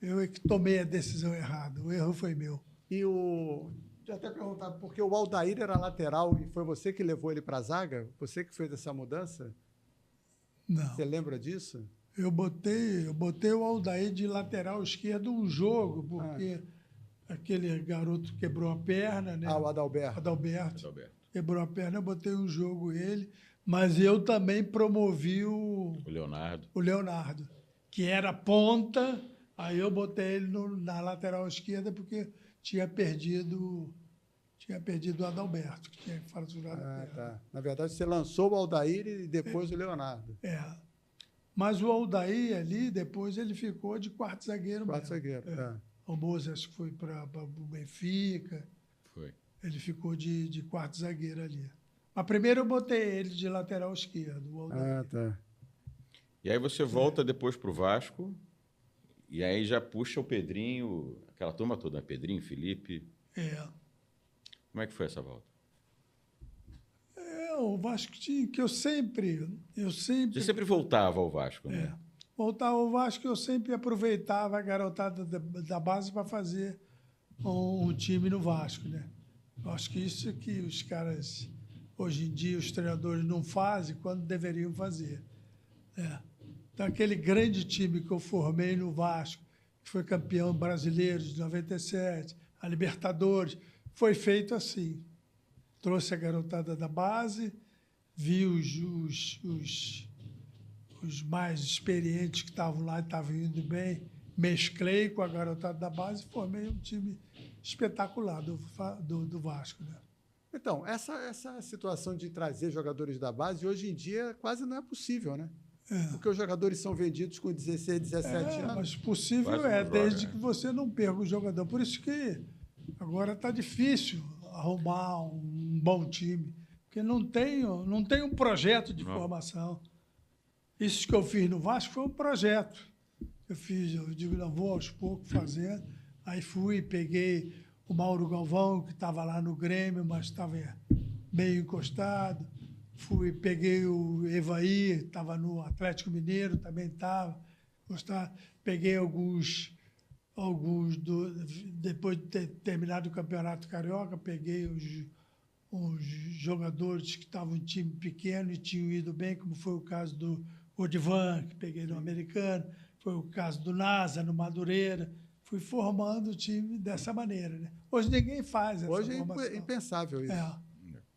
eu é que tomei a decisão errada, o erro foi meu. Deixa eu até perguntar, porque o Aldair era lateral e foi você que levou ele para a zaga? Você que fez essa mudança? Não. Você lembra disso? Eu botei o Aldair de lateral esquerdo um jogo, porque aquele garoto quebrou a perna, né? O Adalberto. Adalberto. Quebrou a perna, eu botei um jogo ele, mas eu também promovi o Leonardo. O Leonardo. que era ponta, aí eu botei ele na lateral esquerda porque tinha perdido o Adalberto, que tinha fraturado a perna. Tá. Na verdade, você lançou o Aldair e depois o Leonardo. Mas o Aldair ali, depois ele ficou de quarto zagueiro Quarto mesmo. zagueiro, tá. O Moses foi para o Benfica. Foi. Ele ficou de quarto zagueiro ali. Mas primeiro eu botei ele de lateral esquerdo, o Aldair. Tá. E aí você volta depois para o Vasco, e aí já puxa o Pedrinho, aquela turma toda, né? Pedrinho, Felipe. Como é que foi essa volta? O Vasco tinha que eu sempre... Você sempre voltava ao Vasco, né? Voltava ao Vasco, eu sempre aproveitava a garotada da base para fazer um time no Vasco, né? Eu acho que isso que os caras, hoje em dia, os treinadores não fazem quando deveriam fazer. Então, aquele grande time que eu formei no Vasco, que foi campeão brasileiro de 97, a Libertadores, foi feito assim. Trouxe a garotada da base, vi os mais experientes que estavam lá e estavam indo bem, mesclei com a garotada da base e formei um time espetacular do Vasco, né? Então, essa situação de trazer jogadores da base, hoje em dia, quase não é possível, né? Porque os jogadores são vendidos com 16, 17 anos. Mas possível Quase não joga, desde que você não perca o jogador. Por isso que agora está difícil arrumar um bom time, porque não tem um projeto de formação. Isso que eu fiz no Vasco foi um projeto. Eu digo, não, vou aos poucos fazendo. Aí fui, peguei o Mauro Galvão, que estava lá no Grêmio, mas estava meio encostado. Peguei o Evair, estava no Atlético Mineiro, também estava encostado. Peguei alguns depois de ter terminado o Campeonato Carioca, peguei os jogadores que estavam em time pequeno e tinham ido bem, como foi o caso do Odivan, que peguei no Americano, foi o caso do Nasa, no Madureira. Fui formando o time dessa maneira, né? Hoje ninguém faz essa formação. Hoje é impensável isso.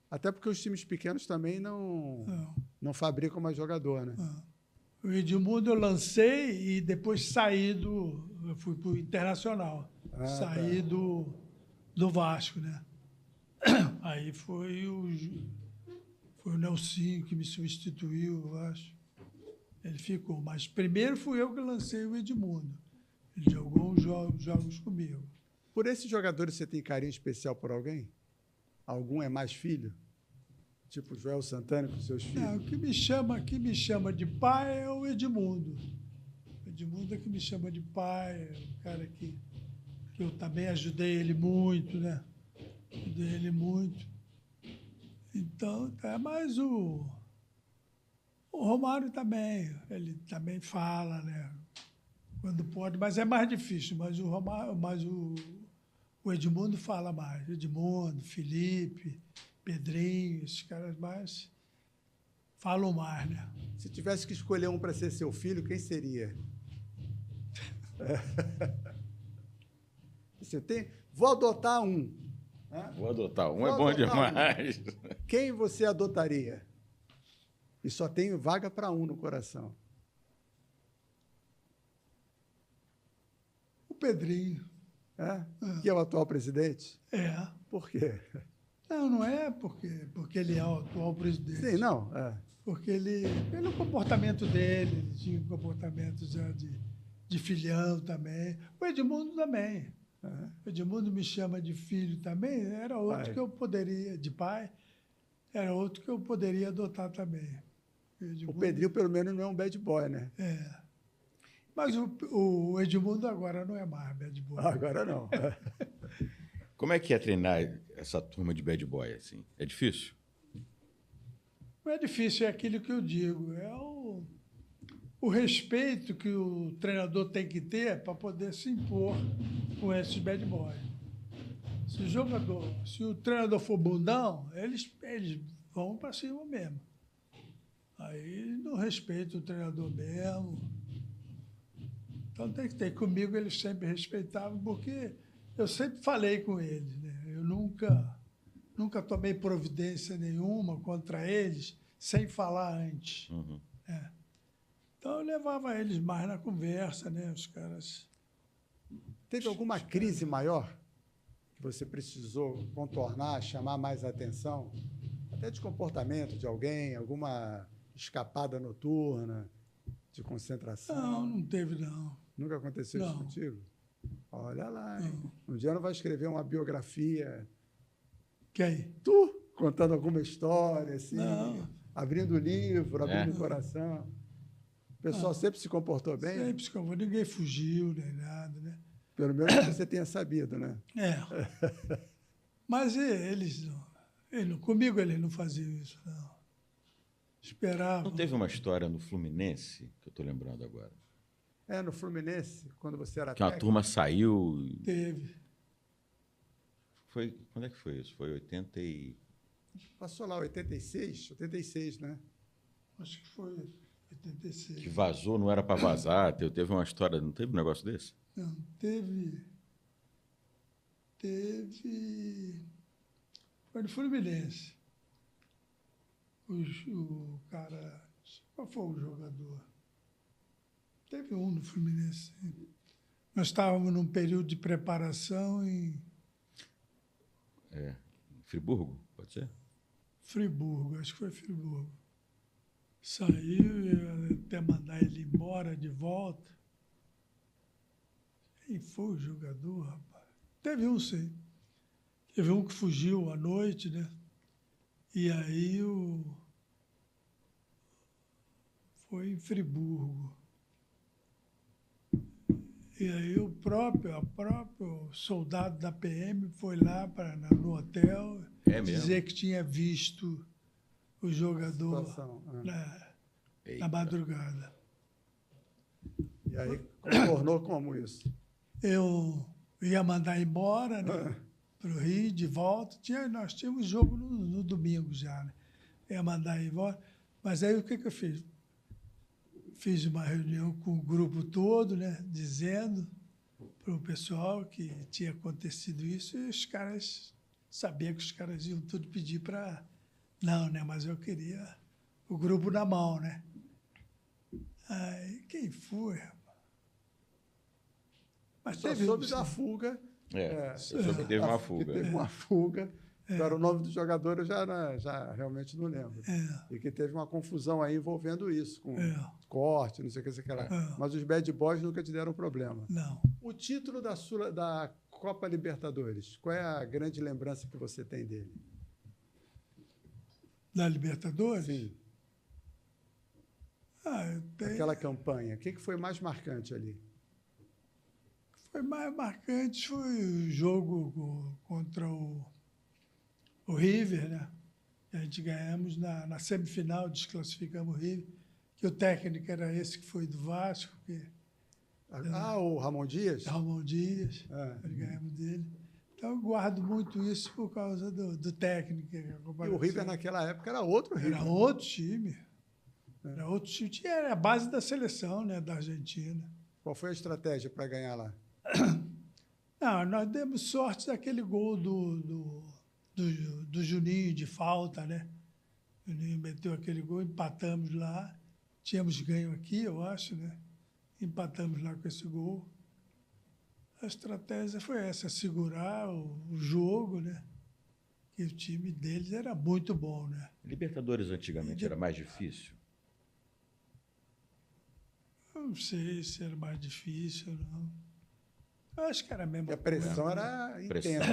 Até porque os times pequenos também não fabricam mais jogador, né? O Edmundo eu lancei e depois eu fui para o Internacional. Saí do Vasco, né? Aí foi o Nelsinho que me substituiu, eu acho. Ele ficou. Mas primeiro fui eu que lancei o Edmundo. Ele jogou uns jogos comigo. Por esses jogadores, você tem carinho especial por alguém? Algum é mais filho? Tipo o Joel Santana com seus filhos? Não, o que me chama de pai é o Edmundo. O Edmundo é que me chama de pai, é um cara que eu também ajudei ele muito, né? Ajudei ele muito. Então, é mais o Romário também. Ele também fala, né? Quando pode, mas é mais difícil. Mas o Edmundo fala mais. Edmundo, Felipe, Pedrinho, esses caras mais falam mais, né? Se tivesse que escolher um para ser seu filho, quem seria? Vou adotar um. Vou adotar um, é bom demais. Quem você adotaria? E só tenho vaga para um no coração. O Pedrinho. Que é o atual presidente? Por quê? Não é porque ele é o atual presidente. Sim, não. Porque pelo comportamento dele, ele tinha um comportamento já de filhão também. O Edmundo também. O Edmundo me chama de filho também, era outro que eu poderia, de pai, era outro que eu poderia adotar também. O Pedrinho, pelo menos, não é um bad boy, né? Mas o Edmundo agora não é mais bad boy. Agora não. Como é que é treinar essa turma de bad boy, assim? É difícil? Não é difícil, é aquilo que eu digo. É o respeito que o treinador tem que ter para poder se impor com esses bad boys. Se o treinador for bundão, eles vão para cima mesmo. Aí não respeita o treinador mesmo. Então tem que ter. Comigo eles sempre respeitavam, porque eu sempre falei com eles, né? Eu nunca tomei providência nenhuma contra eles sem falar antes. Uhum. Então eu levava eles mais na conversa, né? Os caras... Teve alguma crise maior que você precisou contornar, chamar mais atenção? Até de comportamento de alguém, alguma escapada noturna, de concentração? Não teve, não. Nunca aconteceu isso Não. contigo? Olha lá, hein? Um dia não vai escrever uma biografia, Quem? tu contando alguma história, assim, Não. abrindo o livro, abrindo o coração. O pessoal sempre se comportou bem? Sempre escovou. Ninguém fugiu, nem nada, né? Pelo menos que você tenha sabido, né? É. Mas eles não... Comigo eles não faziam isso, não. Esperavam. Não teve uma história no Fluminense, que eu estou lembrando agora, No Fluminense, quando você era que uma técnico, turma saiu... Teve. Quando é que foi isso? Foi 80 e... passou lá 86, né? Acho que foi 86. que vazou, não era para vazar. Teve uma história, não teve um negócio desse? Não, teve... Foi no Fluminense. O cara... Qual foi o jogador? Teve um no Fluminense. Nós estávamos num período de preparação em Friburgo, pode ser? Friburgo, acho que foi Friburgo. Saiu, ia até mandar ele embora de volta. Quem foi o jogador, rapaz? Teve um, sim. Teve um que fugiu à noite, né? E aí foi em Friburgo. E aí o próprio soldado da PM foi lá no hotel dizer que tinha visto o jogador na madrugada. E aí contornou como isso? Eu ia mandar embora, né, para o Rio, de volta. Nós tínhamos jogo no domingo já, né? Ia mandar embora. Mas aí o que eu fiz? Fiz uma reunião com o grupo todo, né, dizendo para o pessoal que tinha acontecido isso, e os caras sabiam que os caras iam tudo pedir para... Não, né, mas eu queria o grupo na mão, né? Aí, quem foi, rapaz? Mas Só soube da fuga. Eu soube que teve uma fuga. Que teve uma fuga. Agora, o nome do jogador eu já realmente não lembro. E que teve uma confusão aí envolvendo isso, com corte, não sei o que, sei lá. Mas os bad boys nunca te deram problema. Não. O título da Copa Libertadores, qual é a grande lembrança que você tem dele? Da Libertadores? Sim. Eu tenho... Aquela campanha. O que foi mais marcante ali? O que foi mais marcante foi o jogo contra o River, né? A gente ganhamos na semifinal, desclassificamos o River, que o técnico era esse que foi do Vasco. O Ramon Dias? Ramon Dias, nós ganhamos dele. Então, eu guardo muito isso por causa do técnico. E o River, naquela época, era outro River. Era outro time. Era outro time. Era a base da seleção, né, da Argentina. Qual foi a estratégia para ganhar lá? Não, nós demos sorte daquele gol do Juninho de falta, né? O Juninho meteu aquele gol, empatamos lá. Tínhamos ganho aqui, eu acho, né? Empatamos lá com esse gol. A estratégia foi essa, segurar o jogo, né? E o time deles era muito bom, né? Libertadores antigamente era mais difícil? Eu não sei se era mais difícil ou não. Eu acho que era mesmo. A pressão era intensa.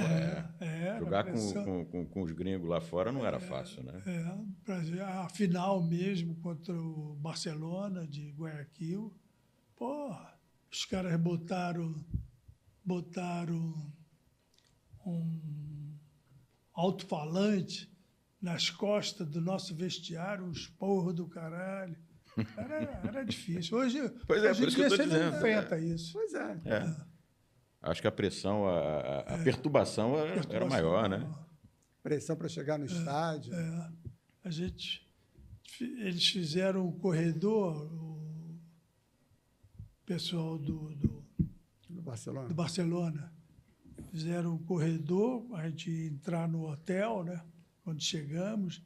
Jogar com os gringos lá fora não era fácil, né? A final mesmo contra o Barcelona de Guayaquil. Porra, os caras botaram um alto-falante nas costas do nosso vestiário, um esporro do caralho. Era difícil. Hoje, pois é, por isso que eu estou dizendo. Não enfrenta isso. Pois é. Acho que a pressão, a perturbação era maior, né? Pressão para chegar no estádio. Eles fizeram um corredor, o pessoal do Barcelona. Fizeram um corredor para a gente entrar no hotel, né? Quando chegamos.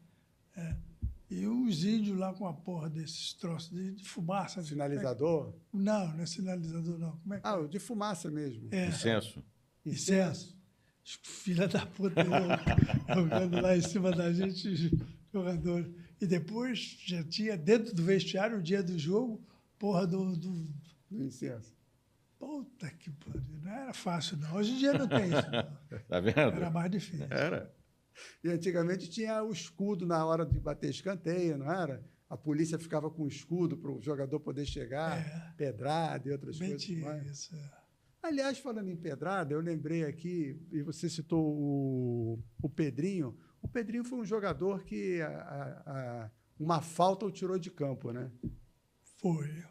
E uns índios lá com a porra desses troços de fumaça. Sinalizador? Não, não é sinalizador, não. Como é que Ah, o de fumaça mesmo. é? Incenso. Incenso. Filha da puta, jogando lá em cima da gente, os jogadores. E depois já tinha dentro do vestiário, o dia do jogo, porra do Do incenso. Puta que pariu. Não era fácil, não. Hoje em dia não tem isso, não. Tá vendo? Era mais difícil. Era. E antigamente tinha o escudo na hora de bater escanteio, não era? A polícia ficava com o escudo para o jogador poder chegar, pedrada e outras Bem coisas tinha mais. isso. Aliás, falando em pedrada, eu lembrei aqui, e você citou o Pedrinho. O Pedrinho foi um jogador que uma falta o tirou de campo, né? Foi.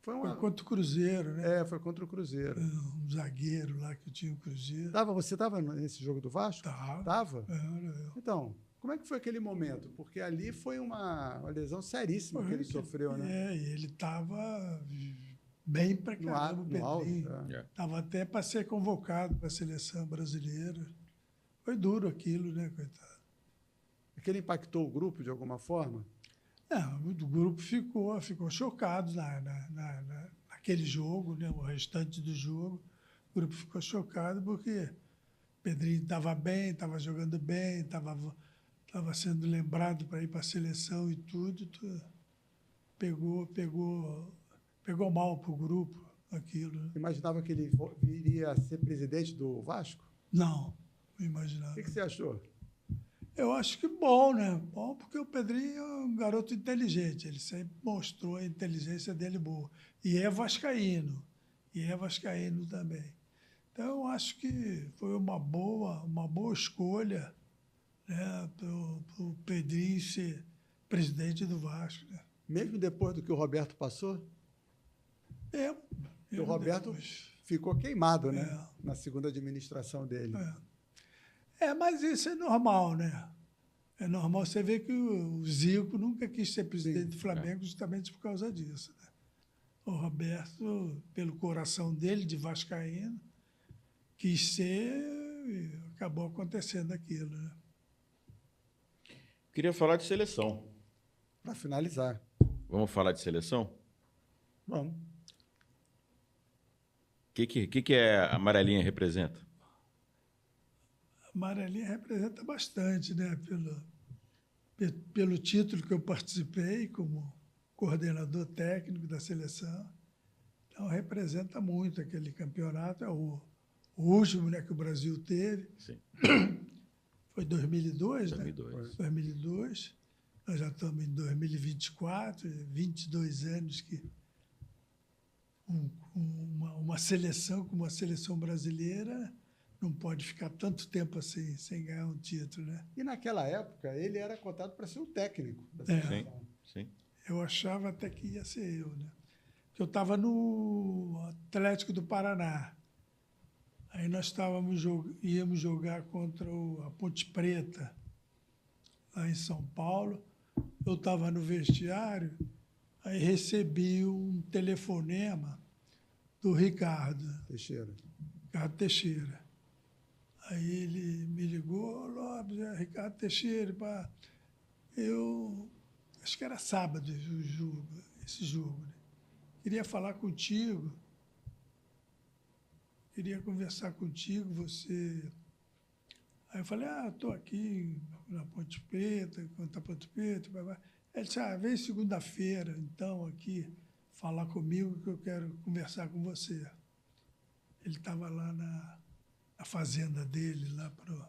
Foi Foi contra o Cruzeiro, né? foi contra o Cruzeiro. Um zagueiro lá que tinha o Cruzeiro. Você estava nesse jogo do Vasco? Tava. Estava? Era. Então, como é que foi aquele momento? Porque ali foi uma lesão seríssima que ele sofreu, né? E ele estava bem pra caramba, o Pedrinho. É. Estava até para ser convocado para a seleção brasileira. Foi duro aquilo, né, coitado? Aquele impactou o grupo de alguma forma? Não, o grupo ficou chocado naquele jogo, né, o restante do jogo. O grupo ficou chocado porque o Pedrinho estava bem, estava jogando bem, estava sendo lembrado para ir para a seleção e tudo. Pegou mal para o grupo aquilo. Né? Imaginava que ele viria a ser presidente do Vasco? Não imaginava. O que você achou? Eu acho que bom, né? Bom, porque o Pedrinho é um garoto inteligente. Ele sempre mostrou a inteligência dele boa. E é vascaíno. E é vascaíno também. Então, eu acho que foi uma boa escolha, né, para o Pedrinho ser presidente do Vasco. Né? Mesmo depois do que o Roberto passou? Porque o Roberto ficou queimado, né? Na segunda administração dele. Mas isso é normal, né? É normal. Você vê que o Zico nunca quis ser presidente do Flamengo justamente por causa disso. Né? O Roberto, pelo coração dele, de vascaíno, quis ser e acabou acontecendo aquilo. Né? Queria falar de seleção. Para finalizar. Vamos falar de seleção? Vamos. O que a amarelinha representa? A amarelinha representa bastante, né? Pelo título que eu participei como coordenador técnico da seleção. Então, representa muito aquele campeonato. É o último, né, que o Brasil teve. Sim. Foi 2002, 2002. né? 2002. Nós já estamos em 2024, 22 anos que uma seleção como a seleção brasileira não pode ficar tanto tempo assim, sem ganhar um título, né? E naquela época, ele era cotado para ser o técnico da seleção. Sim. Eu achava até que ia ser eu, né? Porque eu estava no Atlético do Paraná. Aí nós íamos jogar contra a Ponte Preta, lá em São Paulo. Eu estava no vestiário, aí recebi um telefonema do Ricardo Teixeira. Aí ele me ligou: Lopes, é Ricardo Teixeira, pá. Acho que era sábado esse jogo. Né? Queria falar contigo, queria conversar contigo, você... Aí eu falei: estou aqui na Ponte Preta, contra a Ponte Preta. Ele disse: vem segunda-feira, então, aqui, falar comigo que eu quero conversar com você. Ele estava lá na fazenda dele, lá pro...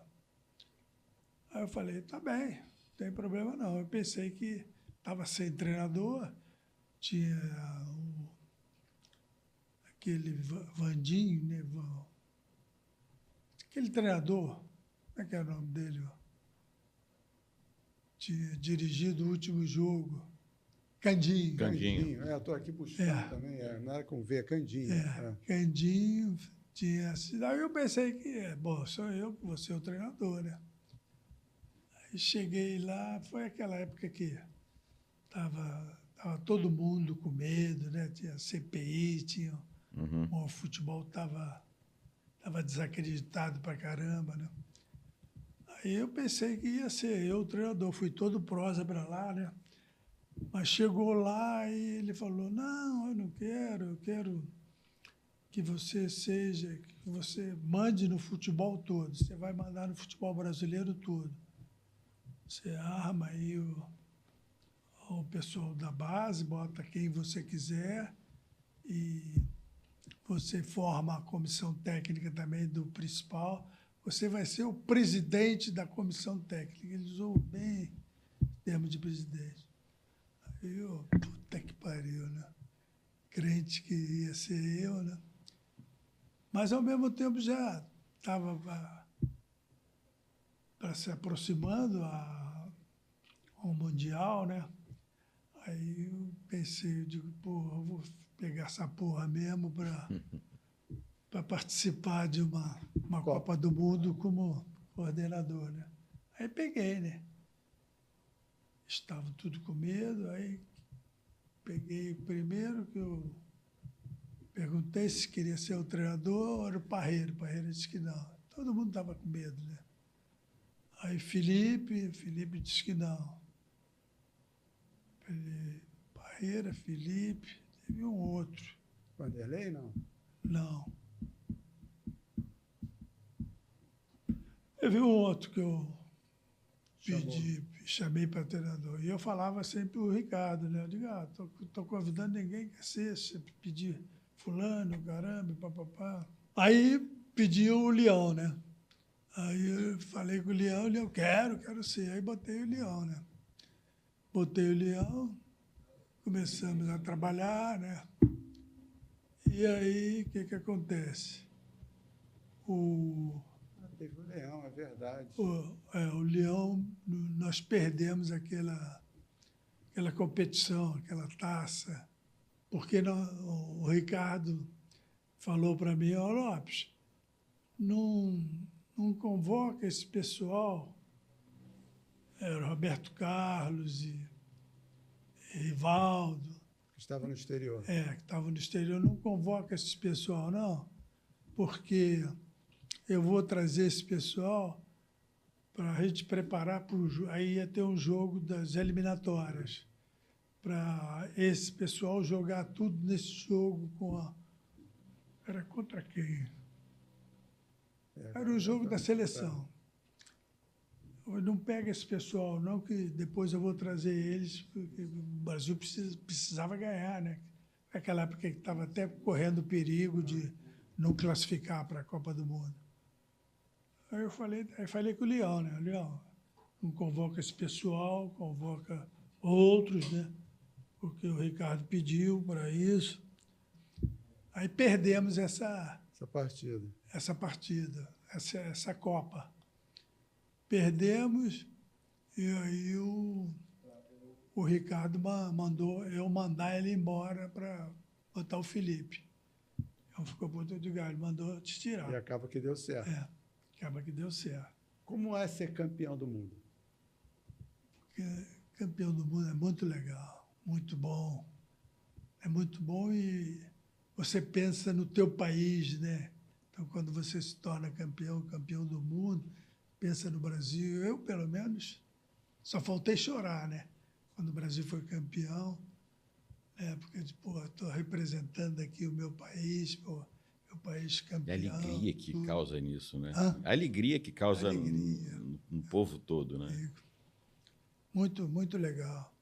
Aí eu falei: tá bem, não tem problema não. Eu pensei que estava sem treinador, tinha aquele Vandinho, né? Aquele treinador, como é que é o nome dele? Tinha dirigido o último jogo. Candinho. Estou aqui buscando também. Não era com V, é Candinho. Candinho tinha sido. Aí eu pensei que, sou eu que vou ser o treinador, né? Aí cheguei lá, foi aquela época que estava todo mundo com medo, né? Tinha CPI, o futebol estava desacreditado pra caramba, né? Aí eu pensei que ia ser eu o treinador, fui todo prosa para lá, né? Mas chegou lá e ele falou, não, eu não quero, eu quero que você seja, que você mande no futebol todo, você vai mandar no futebol brasileiro todo. Você arma aí o pessoal da base, bota quem você quiser e você forma a comissão técnica também do principal. Você vai ser o presidente da comissão técnica. Ele usou bem o termo de presidente. Aí eu, puta que pariu, né? Crente que ia ser eu, né? Mas, ao mesmo tempo, já estava para se aproximando ao Mundial, né? Aí eu pensei, eu digo, porra, eu vou pegar essa porra mesmo para participar de uma Copa do Mundo como coordenador, né? Aí peguei, né? Estavam tudo com medo, aí peguei o primeiro que eu perguntei se queria ser o treinador ou era o Parreira. O Parreira disse que não. Todo mundo estava com medo, né? Aí Felipe disse que não. Parreira, Felipe, teve um outro. Vanderlei, não? Não. Teve um outro que eu chamei para treinador. E eu falava sempre o Ricardo, né? Eu digo, estou convidando ninguém que ser, se pedir fulano, caramba, papapá. Aí pediu o Leão, né? Aí eu falei com o Leão, quero ser. Aí botei o Leão, né? Botei o Leão, começamos a trabalhar, né? E aí, o que acontece? Teve o Leão, é verdade. O Leão, nós perdemos aquela competição, aquela taça, porque o Ricardo falou para mim, Lopes, não convoca esse pessoal, era Roberto Carlos e Rivaldo. Que estava no exterior. Que estava no exterior, não convoca esse pessoal, não, porque eu vou trazer esse pessoal para a gente preparar para o jogo. Aí ia ter um jogo das eliminatórias, para esse pessoal jogar tudo nesse jogo Era contra quem? Era o jogo da seleção. Não pega esse pessoal, não, que depois eu vou trazer eles, porque o Brasil precisava ganhar, né? Naquela época que estava até correndo o perigo de não classificar para a Copa do Mundo. Aí eu falei com o Leão, né? Leão, não convoca esse pessoal, convoca outros, né? Porque o Ricardo pediu para isso. Aí perdemos essa partida, essa Copa. Perdemos e aí o Ricardo mandou eu mandar ele embora para botar o Felipe. Então ficou ponto de galho, mandou te tirar. E acaba que deu certo. Acaba que deu certo. Como é ser campeão do mundo? Porque campeão do mundo é muito legal, muito bom. É muito bom e você pensa no teu país, né? Então, quando você se torna campeão do mundo, pensa no Brasil. Eu, pelo menos, só faltei chorar, né? Quando o Brasil foi campeão, né? Porque, estou representando aqui o meu país, meu país campeão. E a alegria que causa nisso, né? Hã? A alegria que causa no povo todo, né? Muito, muito legal.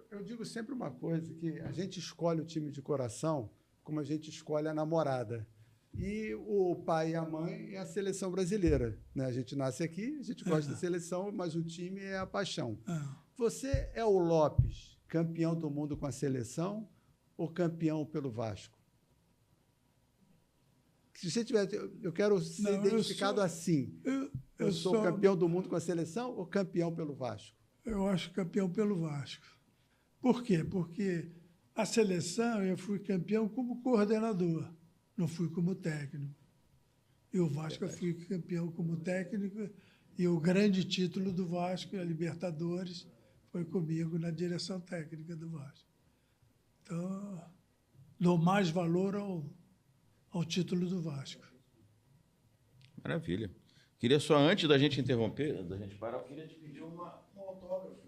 Eu digo sempre uma coisa, que a gente escolhe o time de coração como a gente escolhe a namorada. E o pai e a mãe é a seleção brasileira, né? A gente nasce aqui, a gente gosta da seleção, mas o time é a paixão. Você é o Lopes, campeão do mundo com a seleção ou campeão pelo Vasco? Se você tiver, eu quero ser identificado assim. Eu sou campeão do mundo com a seleção ou campeão pelo Vasco? Eu acho campeão pelo Vasco. Por quê? Porque a seleção eu fui campeão como coordenador, não fui como técnico. E o Vasco eu fui campeão como técnico e o grande título do Vasco, a Libertadores, foi comigo na direção técnica do Vasco. Então, dou mais valor ao título do Vasco. Maravilha. Queria só, antes da gente interromper, da gente parar, eu queria te pedir um autógrafo.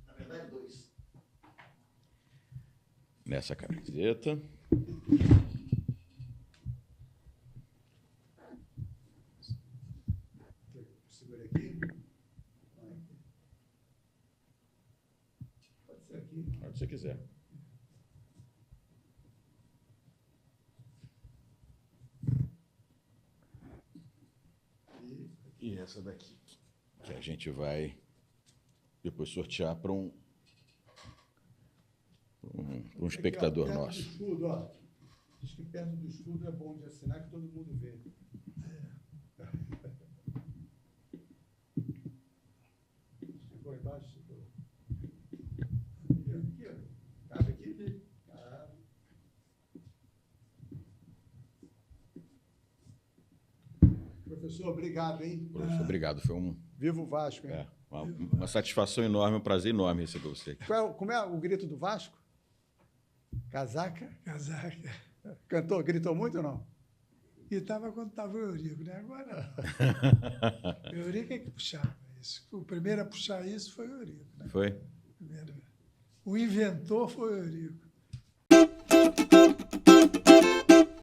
Na verdade, 2. Nessa camiseta. Segura aqui. Pode ser aqui. Onde você quiser. E essa daqui, que a gente vai depois sortear para um espectador aqui, ó, nosso. Perto do escudo, ó. Diz que perto do escudo é bom de assinar, que todo mundo vê. Ficou embaixo? Ficou. Aqui, ó. Cabe aqui? Cabe. Professor, obrigado, hein? Professor, obrigado. Foi Viva o Vasco, hein? uma satisfação enorme, um prazer enorme receber você. Como é o grito do Vasco? Casaca? Casaca. Cantou, gritou muito ou não? E estava quando estava o Eurico, né? Agora não. O Eurico é que puxava isso. O primeiro a puxar isso foi o Eurico. Né? Foi? O inventor foi o Eurico.